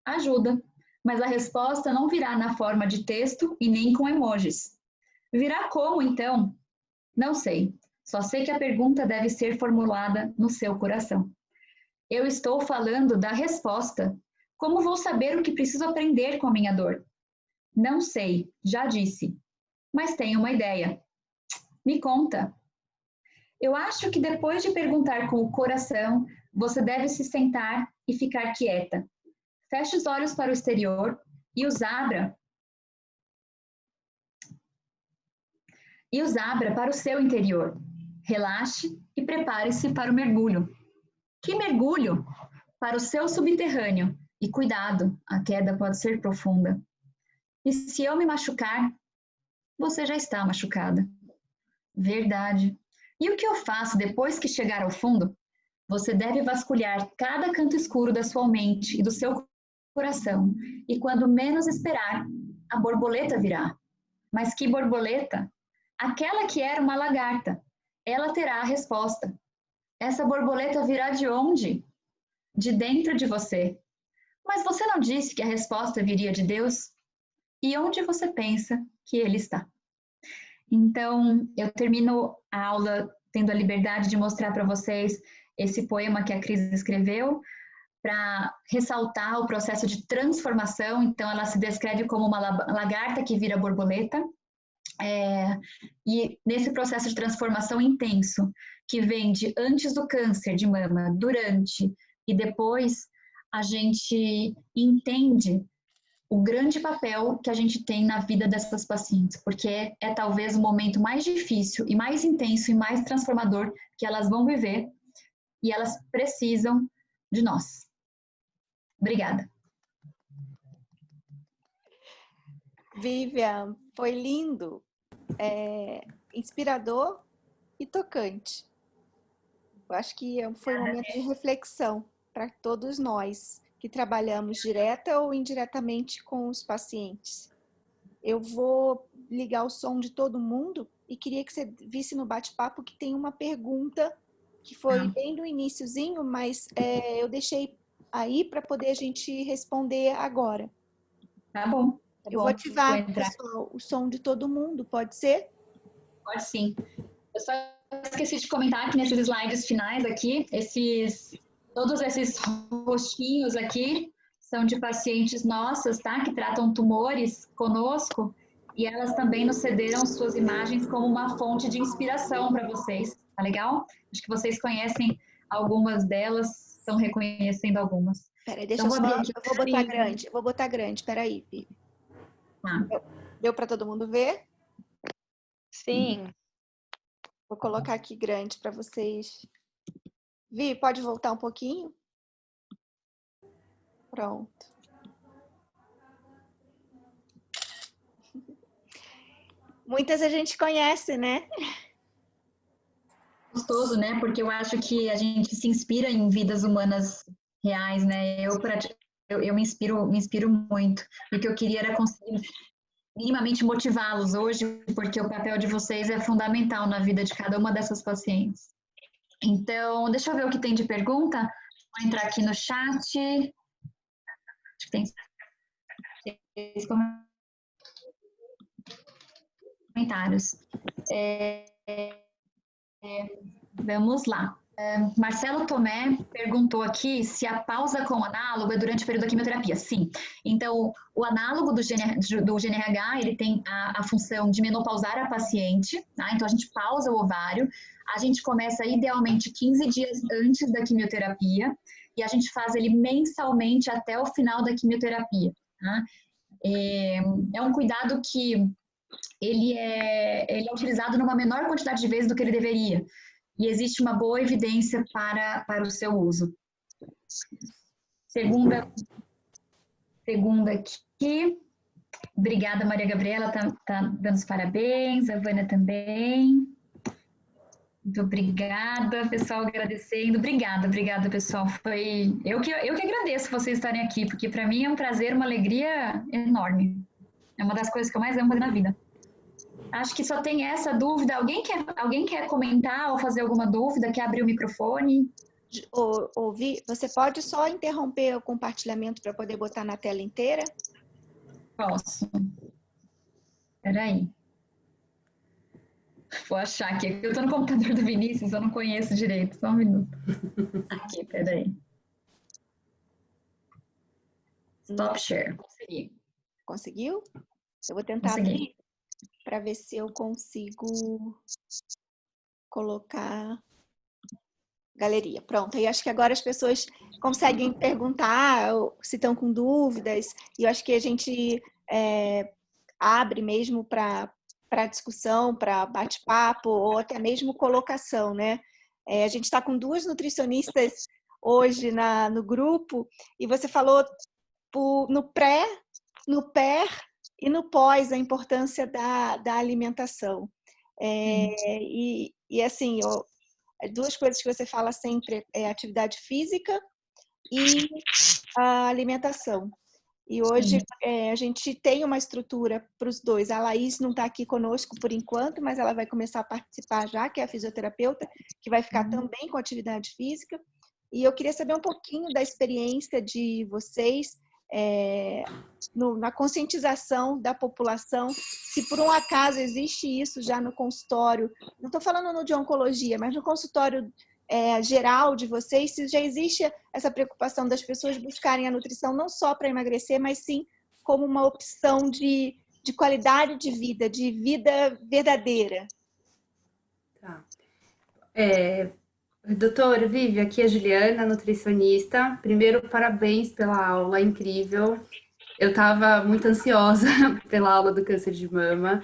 Ajuda, mas a resposta não virá na forma de texto e nem com emojis. Virá como, então? Não sei, só sei que a pergunta deve ser formulada no seu coração. Eu estou falando da resposta. Como vou saber o que preciso aprender com a minha dor? Não sei, já disse, mas tenho uma ideia. Me conta. Eu acho que depois de perguntar com o coração, você deve se sentar e ficar quieta. Feche os olhos para o exterior e os abra. E os abra para o seu interior. Relaxe e prepare-se para o mergulho. Que mergulho? Para o seu subterrâneo. E cuidado, a queda pode ser profunda. E se eu me machucar, você já está machucada. Verdade. E o que eu faço depois que chegar ao fundo? Você deve vasculhar cada canto escuro da sua mente e do seu coração. E quando menos esperar, a borboleta virá. Mas que borboleta? Aquela que era uma lagarta. Ela terá a resposta. Essa borboleta virá de onde? De dentro de você. Mas você não disse que a resposta viria de Deus? E onde você pensa que Ele está? Então, eu termino a aula tendo a liberdade de mostrar para vocês esse poema que a Cris escreveu, para ressaltar o processo de transformação. Então, ela se descreve como uma lagarta que vira borboleta. E nesse processo de transformação intenso, que vem de antes do câncer de mama, durante e depois, a gente entende o grande papel que a gente tem na vida dessas pacientes, porque é talvez o momento mais difícil e mais intenso e mais transformador que elas vão viver, e elas precisam de nós. Obrigada. Vivian, foi lindo, inspirador e tocante. Eu acho que foi um momento de reflexão para todos nós que trabalhamos direta ou indiretamente com os pacientes. eu vou ligar o som de todo mundo e queria que você visse no bate-papo que tem uma pergunta que foi bem no iniciozinho, mas eu deixei aí para poder a gente responder agora. Tá bom. Tá Eu bom. vou ativar, Vou entrar. pessoal, o som de todo mundo, pode ser? Pode sim. Eu só esqueci de comentar que nesses slides finais aqui, todos esses rostinhos aqui são de pacientes nossas, tá? Que tratam tumores conosco e elas também nos cederam suas imagens como uma fonte de inspiração para vocês, tá legal? Acho que vocês conhecem algumas delas, estão reconhecendo algumas. Peraí, deixa Então, eu vou só, abrir aqui. eu vou botar grande, peraí, Pi. Tá. Deu para todo mundo ver? Sim. Vou colocar aqui grande para vocês. Vi, pode voltar um pouquinho? Pronto. Muitas a gente conhece, né? Gostoso, né? Porque eu acho que a gente se inspira em vidas humanas reais, né? Eu me inspiro muito. E o que eu queria era conseguir minimamente motivá-los hoje, porque o papel de vocês é fundamental na vida de cada uma dessas pacientes. Então, deixa eu ver o que tem de pergunta. Vou entrar aqui no chat. Acho que tem 6 comentários. Vamos lá. Marcelo Tomé perguntou aqui se a pausa com o análogo é durante o período da quimioterapia. Sim. Então, o análogo do GNRH, ele tem a função de menopausar a paciente, tá? Então, a gente pausa o ovário, a gente começa idealmente 15 dias antes da quimioterapia e a gente faz ele mensalmente até o final da quimioterapia, tá? É um cuidado que ele é utilizado numa menor quantidade de vezes do que ele deveria. E existe uma boa evidência para o seu uso. Segunda aqui. Obrigada, Maria Gabriela, tá dando os parabéns. A Vânia também. Muito obrigada, pessoal, agradecendo. Obrigada, pessoal. Eu que agradeço vocês estarem aqui, porque para mim é um prazer, uma alegria enorme. É uma das coisas que eu mais amo fazer na vida. Acho que só tem essa dúvida. Alguém quer comentar ou fazer alguma dúvida? Quer abrir o microfone? Vi, você pode só interromper o compartilhamento para poder botar na tela inteira? Posso. Espera aí. Vou achar aqui. Eu estou no computador do Vinícius, eu não conheço direito. Só um minuto. Aqui, espera aí. Stop share. Consegui. Conseguiu? Eu vou tentar abrir para ver se eu consigo colocar galeria. Pronto, aí acho que agora as pessoas conseguem perguntar se estão com dúvidas, e eu acho que a gente abre mesmo para discussão, para bate-papo, ou até mesmo colocação, né? A gente está com 2 nutricionistas hoje no grupo, e você falou no pré, no pé e no pós a importância da alimentação. E assim, 2 coisas que você fala sempre é atividade física e a alimentação. E hoje a gente tem uma estrutura para os 2. A Laís não está aqui conosco por enquanto, mas ela vai começar a participar já, que é a fisioterapeuta, que vai ficar também com atividade física. E eu queria saber um pouquinho da experiência de vocês na conscientização da população, se por um acaso existe isso já no consultório, não estou falando no de oncologia, mas no consultório geral de vocês, se já existe essa preocupação das pessoas buscarem a nutrição não só para emagrecer, mas sim como uma opção de qualidade de vida verdadeira. Tá. Doutora Vivi, aqui é a Juliana, nutricionista. Primeiro, parabéns pela aula, incrível. Eu estava muito ansiosa pela aula do câncer de mama.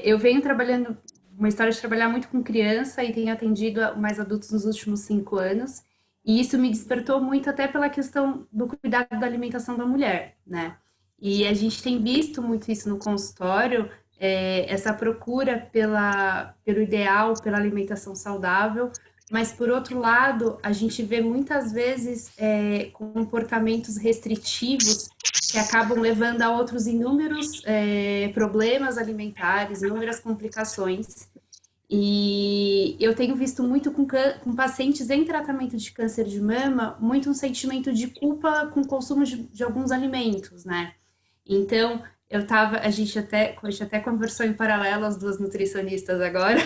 Eu venho trabalhando, uma história de trabalhar muito com criança e tenho atendido mais adultos nos últimos 5 anos. E isso me despertou muito até pela questão do cuidado da alimentação da mulher, né? E a gente tem visto muito isso no consultório, essa procura pelo ideal, pela alimentação saudável, mas, por outro lado, a gente vê muitas vezes comportamentos restritivos que acabam levando a outros inúmeros problemas alimentares, inúmeras complicações. E eu tenho visto muito com pacientes em tratamento de câncer de mama, muito um sentimento de culpa com o consumo de alguns alimentos, né? Então, a gente até conversou em paralelo, as duas nutricionistas agora,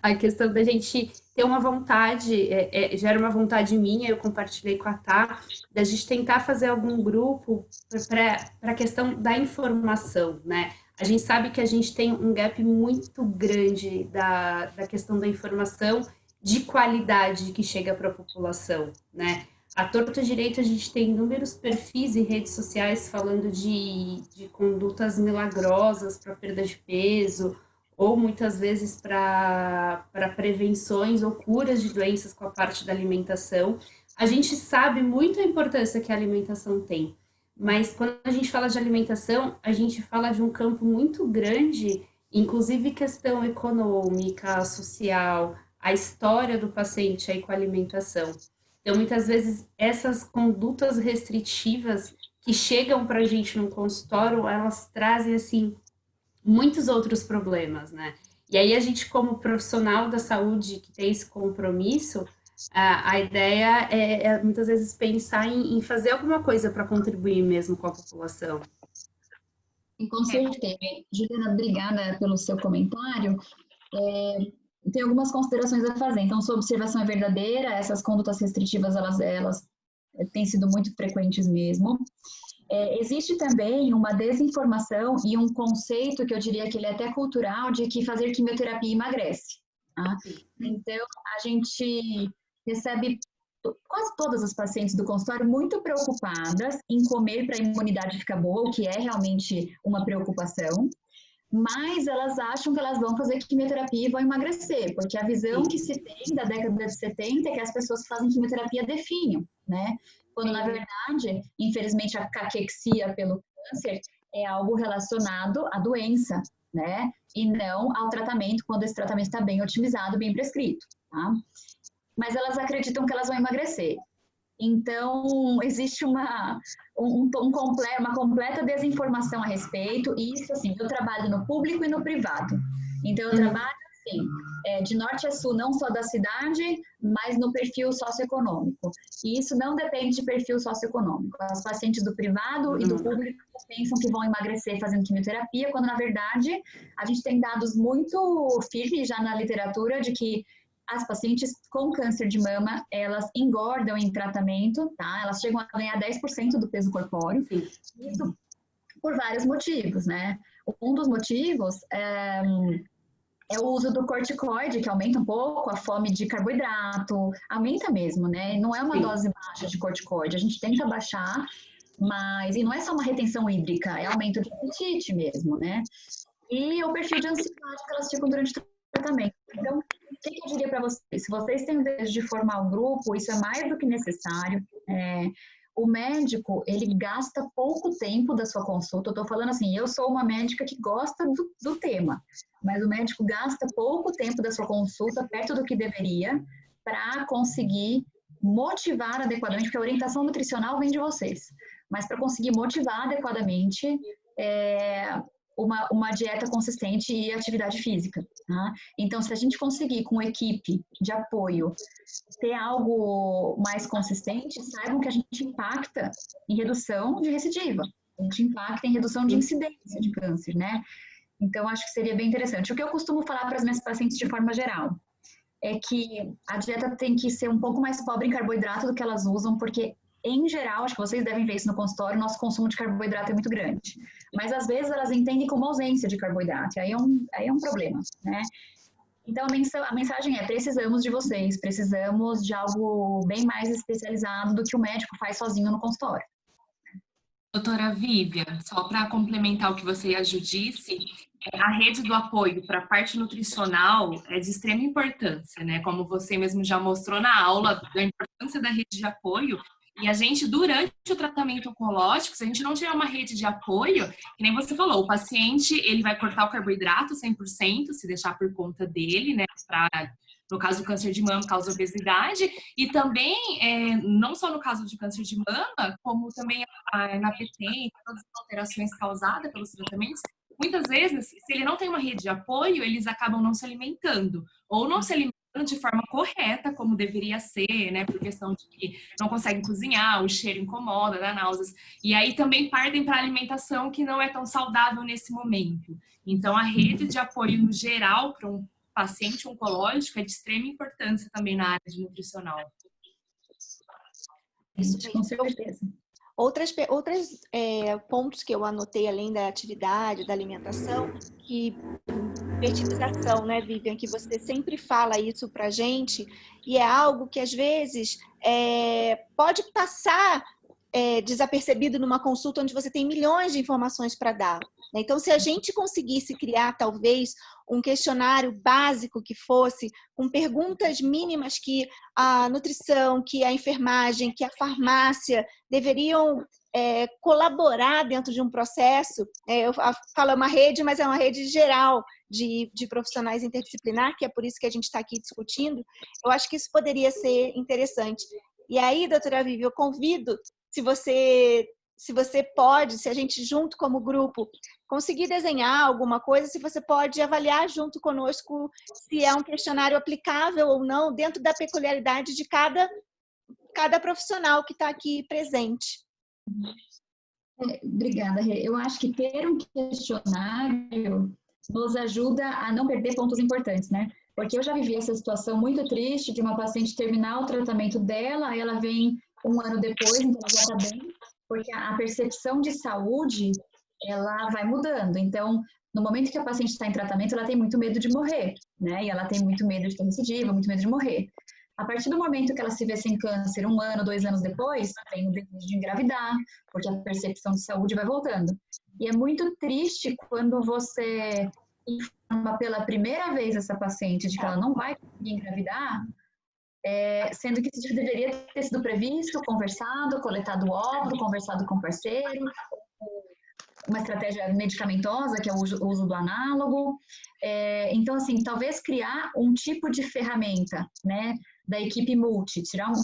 a questão da gente ter uma vontade, gera uma vontade minha, eu compartilhei com a Tá, da gente tentar fazer algum grupo para a questão da informação, né? A gente sabe que a gente tem um gap muito grande da questão da informação de qualidade que chega para a população, né? À torta direita, a gente tem inúmeros perfis em redes sociais falando de condutas milagrosas para perda de peso, ou muitas vezes para prevenções ou curas de doenças com a parte da alimentação. A gente sabe muito a importância que a alimentação tem, mas quando a gente fala de alimentação, a gente fala de um campo muito grande, inclusive questão econômica, social, a história do paciente aí com a alimentação. Então, muitas vezes, essas condutas restritivas que chegam para a gente no consultório, elas trazem, assim, muitos outros problemas, né? E aí a gente, como profissional da saúde que tem esse compromisso, a ideia é muitas vezes pensar em fazer alguma coisa para contribuir mesmo com a população. E com certeza. Juliana, obrigada pelo seu comentário. Tem algumas considerações a fazer. Então, sua observação é verdadeira, essas condutas restritivas, elas têm sido muito frequentes mesmo. Existe também uma desinformação e um conceito que eu diria que ele é até cultural, de que fazer quimioterapia emagrece. Tá? Então, a gente recebe quase todas as pacientes do consultório muito preocupadas em comer para a imunidade ficar boa, o que é realmente uma preocupação, mas elas acham que elas vão fazer quimioterapia e vão emagrecer, porque a visão que se tem da década de 70 é que as pessoas que fazem quimioterapia definham, né? Quando, na verdade, infelizmente, a caquexia pelo câncer é algo relacionado à doença, né? E não ao tratamento, quando esse tratamento está bem otimizado, bem prescrito, tá? Mas elas acreditam que elas vão emagrecer. Então, existe uma completa desinformação a respeito, e isso, assim, eu trabalho no público e no privado. Então, eu trabalho, assim, de norte a sul, não só da cidade, mas no perfil socioeconômico. E isso não depende de perfil socioeconômico. As pacientes do privado e do público pensam que vão emagrecer fazendo quimioterapia, quando, na verdade, a gente tem dados muito firmes já na literatura de que as pacientes com câncer de mama, elas engordam em tratamento, tá? Elas chegam a ganhar 10% do peso corpóreo. Sim. Isso por vários motivos, né? Um dos motivos é o uso do corticoide, que aumenta um pouco a fome de carboidrato, aumenta mesmo, né? Não é uma dose baixa de corticoide, a gente tenta baixar, mas... E não é só uma retenção hídrica, é aumento de apetite mesmo, né? E o perfil de ansiedade que elas ficam durante o tratamento. Então, o que eu diria para vocês? Se vocês têm o desejo de formar um grupo, isso é mais do que necessário. O médico, ele gasta pouco tempo da sua consulta. Eu estou falando assim, eu sou uma médica que gosta do tema, mas o médico gasta pouco tempo da sua consulta, perto do que deveria, para conseguir motivar adequadamente, porque a orientação nutricional vem de vocês, mas para conseguir motivar adequadamente uma dieta consistente e atividade física. Tá? Então, se a gente conseguir, com equipe de apoio, ter algo mais consistente, saibam que a gente impacta em redução de recidiva, a gente impacta em redução de incidência de câncer, né? Então, acho que seria bem interessante. O que eu costumo falar para as minhas pacientes de forma geral é que a dieta tem que ser um pouco mais pobre em carboidrato do que elas usam, porque, em geral, acho que vocês devem ver isso no consultório, nosso consumo de carboidrato é muito grande. Mas, às vezes, elas entendem como ausência de carboidrato, e aí é um problema, né? Então, a mensagem é, precisamos de vocês, precisamos de algo bem mais especializado do que o médico faz sozinho no consultório. Doutora Vivian, só para complementar o que você e a Ju disse, a rede do apoio para a parte nutricional é de extrema importância, né? Como você mesmo já mostrou na aula, da importância da rede de apoio, E a gente, durante o tratamento oncológico, se a gente não tiver uma rede de apoio, que nem você falou, o paciente, ele vai cortar o carboidrato 100%, se deixar por conta dele, né? No caso do câncer de mama, causa obesidade. E também, não só no caso de câncer de mama, como também na PT, todas as alterações causadas pelos tratamentos, muitas vezes, se ele não tem uma rede de apoio, eles acabam não se alimentando. Ou não se alimentando de forma correta, como deveria ser, né? Por questão de que não conseguem cozinhar, o cheiro incomoda, dá náuseas. E aí também partem para a alimentação que não é tão saudável nesse momento. Então, a rede de apoio no geral para um paciente oncológico é de extrema importância também na área de nutricional. Isso Com mesmo. certeza. Outros pontos que eu anotei, além da atividade, da alimentação, que fertilização, né, Vivian, que você sempre fala isso pra gente, e é algo que às vezes pode passar desapercebido numa consulta onde você tem milhões de informações para dar. Então, se a gente conseguisse criar, talvez, um questionário básico que fosse, com perguntas mínimas que a nutrição, que a enfermagem, que a farmácia deveriam colaborar dentro de um processo, eu falo uma rede, mas é uma rede geral de profissionais interdisciplinar, que é por isso que a gente está aqui discutindo, eu acho que isso poderia ser interessante. E aí, doutora Vivi, eu convido, se você pode, se a gente junto como grupo conseguir desenhar alguma coisa, se você pode avaliar junto conosco se é um questionário aplicável ou não dentro da peculiaridade de cada profissional que está aqui presente. Obrigada, Rê. Eu acho que ter um questionário nos ajuda a não perder pontos importantes, né? Porque eu já vivi essa situação muito triste de uma paciente terminar o tratamento dela, aí ela vem um ano depois, então ela já está bem, porque a percepção de saúde, ela vai mudando. Então, no momento que a paciente está em tratamento, ela tem muito medo de morrer, né? E ela tem muito medo de ter recidiva, muito medo de morrer. A partir do momento que ela se vê sem câncer, 1 ano, 2 anos depois, tem o desejo de engravidar, porque a percepção de saúde vai voltando. E é muito triste quando você informa pela primeira vez essa paciente de que ela não vai conseguir engravidar, sendo que isso deveria ter sido previsto, conversado, coletado óvulo, conversado com o parceiro, uma estratégia medicamentosa, que é o uso do análogo. Então, assim, talvez criar um tipo de ferramenta, né, da equipe multi, criar um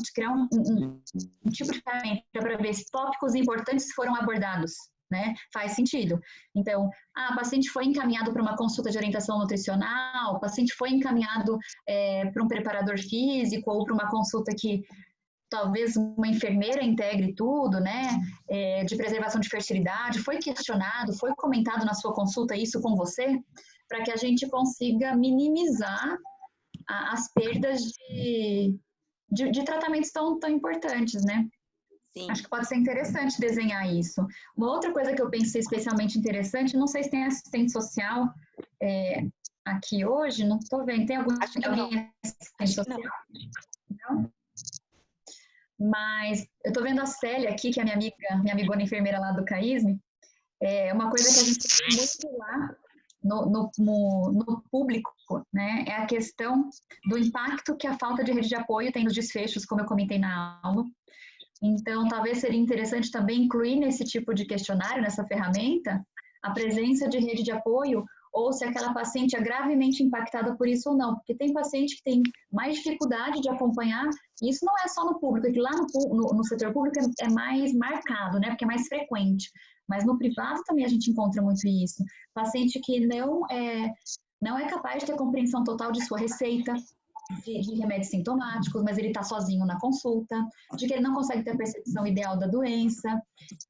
tipo de ferramenta para ver se tópicos importantes foram abordados, né? Faz sentido. Então, o paciente foi encaminhado para uma consulta de orientação nutricional, o paciente foi encaminhado para um preparador físico ou para uma consulta que talvez uma enfermeira integre tudo, né? De preservação de fertilidade, foi questionado, foi comentado na sua consulta isso com você, para que a gente consiga minimizar as perdas de tratamentos tão importantes, né? Sim. Acho que pode ser interessante desenhar isso. Uma outra coisa que eu pensei especialmente interessante, não sei se tem assistente social aqui hoje, não estou vendo. Tem alguém assistente social? Não? Mas eu estou vendo a Célia aqui, que é minha amigona enfermeira lá do CAISM. Uma coisa que a gente tem muito lá no público, né, é a questão do impacto que a falta de rede de apoio tem nos desfechos, como eu comentei na aula. Então, talvez seria interessante também incluir nesse tipo de questionário, nessa ferramenta, a presença de rede de apoio ou se aquela paciente é gravemente impactada por isso ou não. Porque tem paciente que tem mais dificuldade de acompanhar, e isso não é só no público, é que lá no setor público é mais marcado, né, porque é mais frequente. Mas no privado também a gente encontra muito isso. Paciente que não é capaz de ter compreensão total de sua receita, de remédios sintomáticos, mas ele está sozinho na consulta, de que ele não consegue ter a percepção ideal da doença,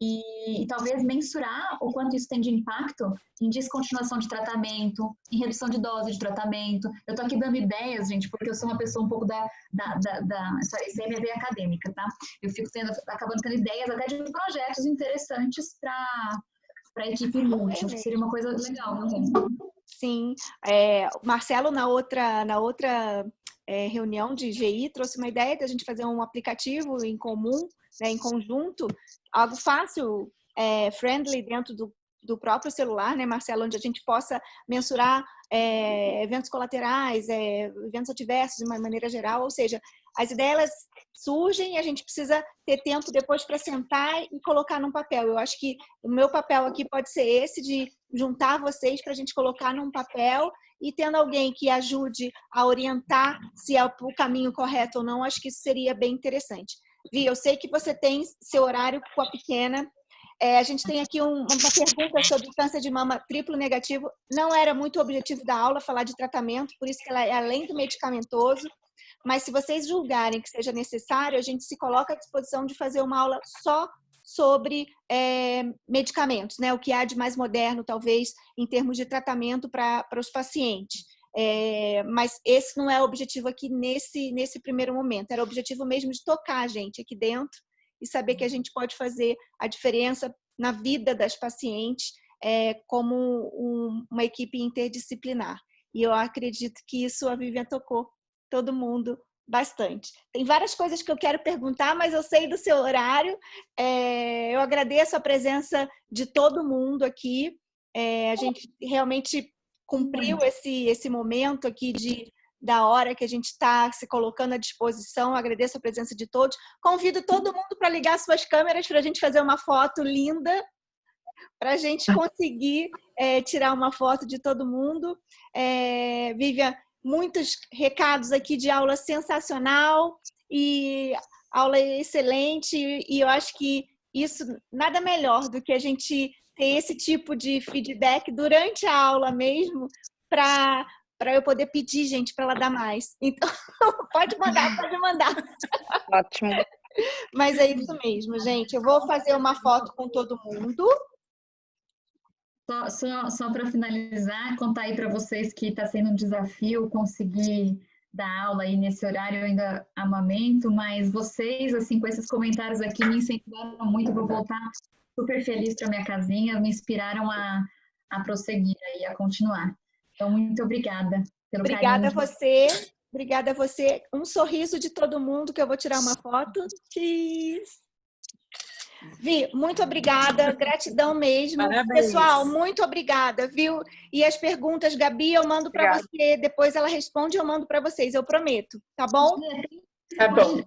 e talvez mensurar o quanto isso tem de impacto em descontinuação de tratamento, em redução de dose de tratamento. Eu estou aqui dando ideias, gente, porque eu sou uma pessoa um pouco isso é minha veia acadêmica, tá? Eu fico acabando tendo ideias até de projetos interessantes para a equipe multi, acho que seria uma coisa legal, não é? Sim, Marcelo na outra reunião de GI trouxe uma ideia de a gente fazer um aplicativo em comum, né, em conjunto, algo fácil, friendly dentro do próprio celular, né, Marcelo, onde a gente possa mensurar eventos colaterais, eventos adversos de uma maneira geral, ou seja, as ideias surgem e a gente precisa ter tempo depois para sentar e colocar num papel. Eu acho que o meu papel aqui pode ser esse, de juntar vocês para a gente colocar num papel, e tendo alguém que ajude a orientar se é o caminho correto ou não, acho que isso seria bem interessante. Vi, eu sei que você tem seu horário com a pequena. A gente tem aqui uma pergunta sobre câncer de mama triplo negativo. Não era muito o objetivo da aula falar de tratamento, por isso que ela é além do medicamentoso. Mas se vocês julgarem que seja necessário, a gente se coloca à disposição de fazer uma aula só sobre medicamentos, né? O que há de mais moderno, talvez, em termos de tratamento para os pacientes. Mas esse não é o objetivo aqui nesse primeiro momento. Era o objetivo mesmo de tocar a gente aqui dentro e saber que a gente pode fazer a diferença na vida das pacientes como uma equipe interdisciplinar. E eu acredito que isso a Vivian tocou todo mundo bastante. Tem várias coisas que eu quero perguntar, mas eu sei do seu horário. Eu agradeço a presença de todo mundo aqui. A gente realmente cumpriu esse momento aqui da hora que a gente está se colocando à disposição. Agradeço a presença de todos. Convido todo mundo para ligar suas câmeras para a gente fazer uma foto linda, para a gente conseguir tirar uma foto de todo mundo. Vivian, muitos recados aqui de aula sensacional e aula excelente, e eu acho que isso nada melhor do que a gente ter esse tipo de feedback durante a aula mesmo, para eu poder pedir, gente, para ela dar mais. Então, pode mandar. Ótimo. Mas é isso mesmo, gente. Eu vou fazer uma foto com todo mundo. Só para finalizar, contar aí para vocês que está sendo um desafio conseguir dar aula aí nesse horário. Eu ainda amamento, mas vocês, assim, com esses comentários aqui, me incentivaram muito. Vou voltar super feliz para minha casinha, me inspiraram a prosseguir e a continuar. Então, muito obrigada pelo carinho. Obrigada a você. Um sorriso de todo mundo, que eu vou tirar uma foto. Cheese. Vi, muito obrigada, gratidão mesmo. Parabéns. Pessoal, muito obrigada, viu? E as perguntas, Gabi, eu mando para você. Depois ela responde, eu mando para vocês, eu prometo. Tá bom? Tá bom.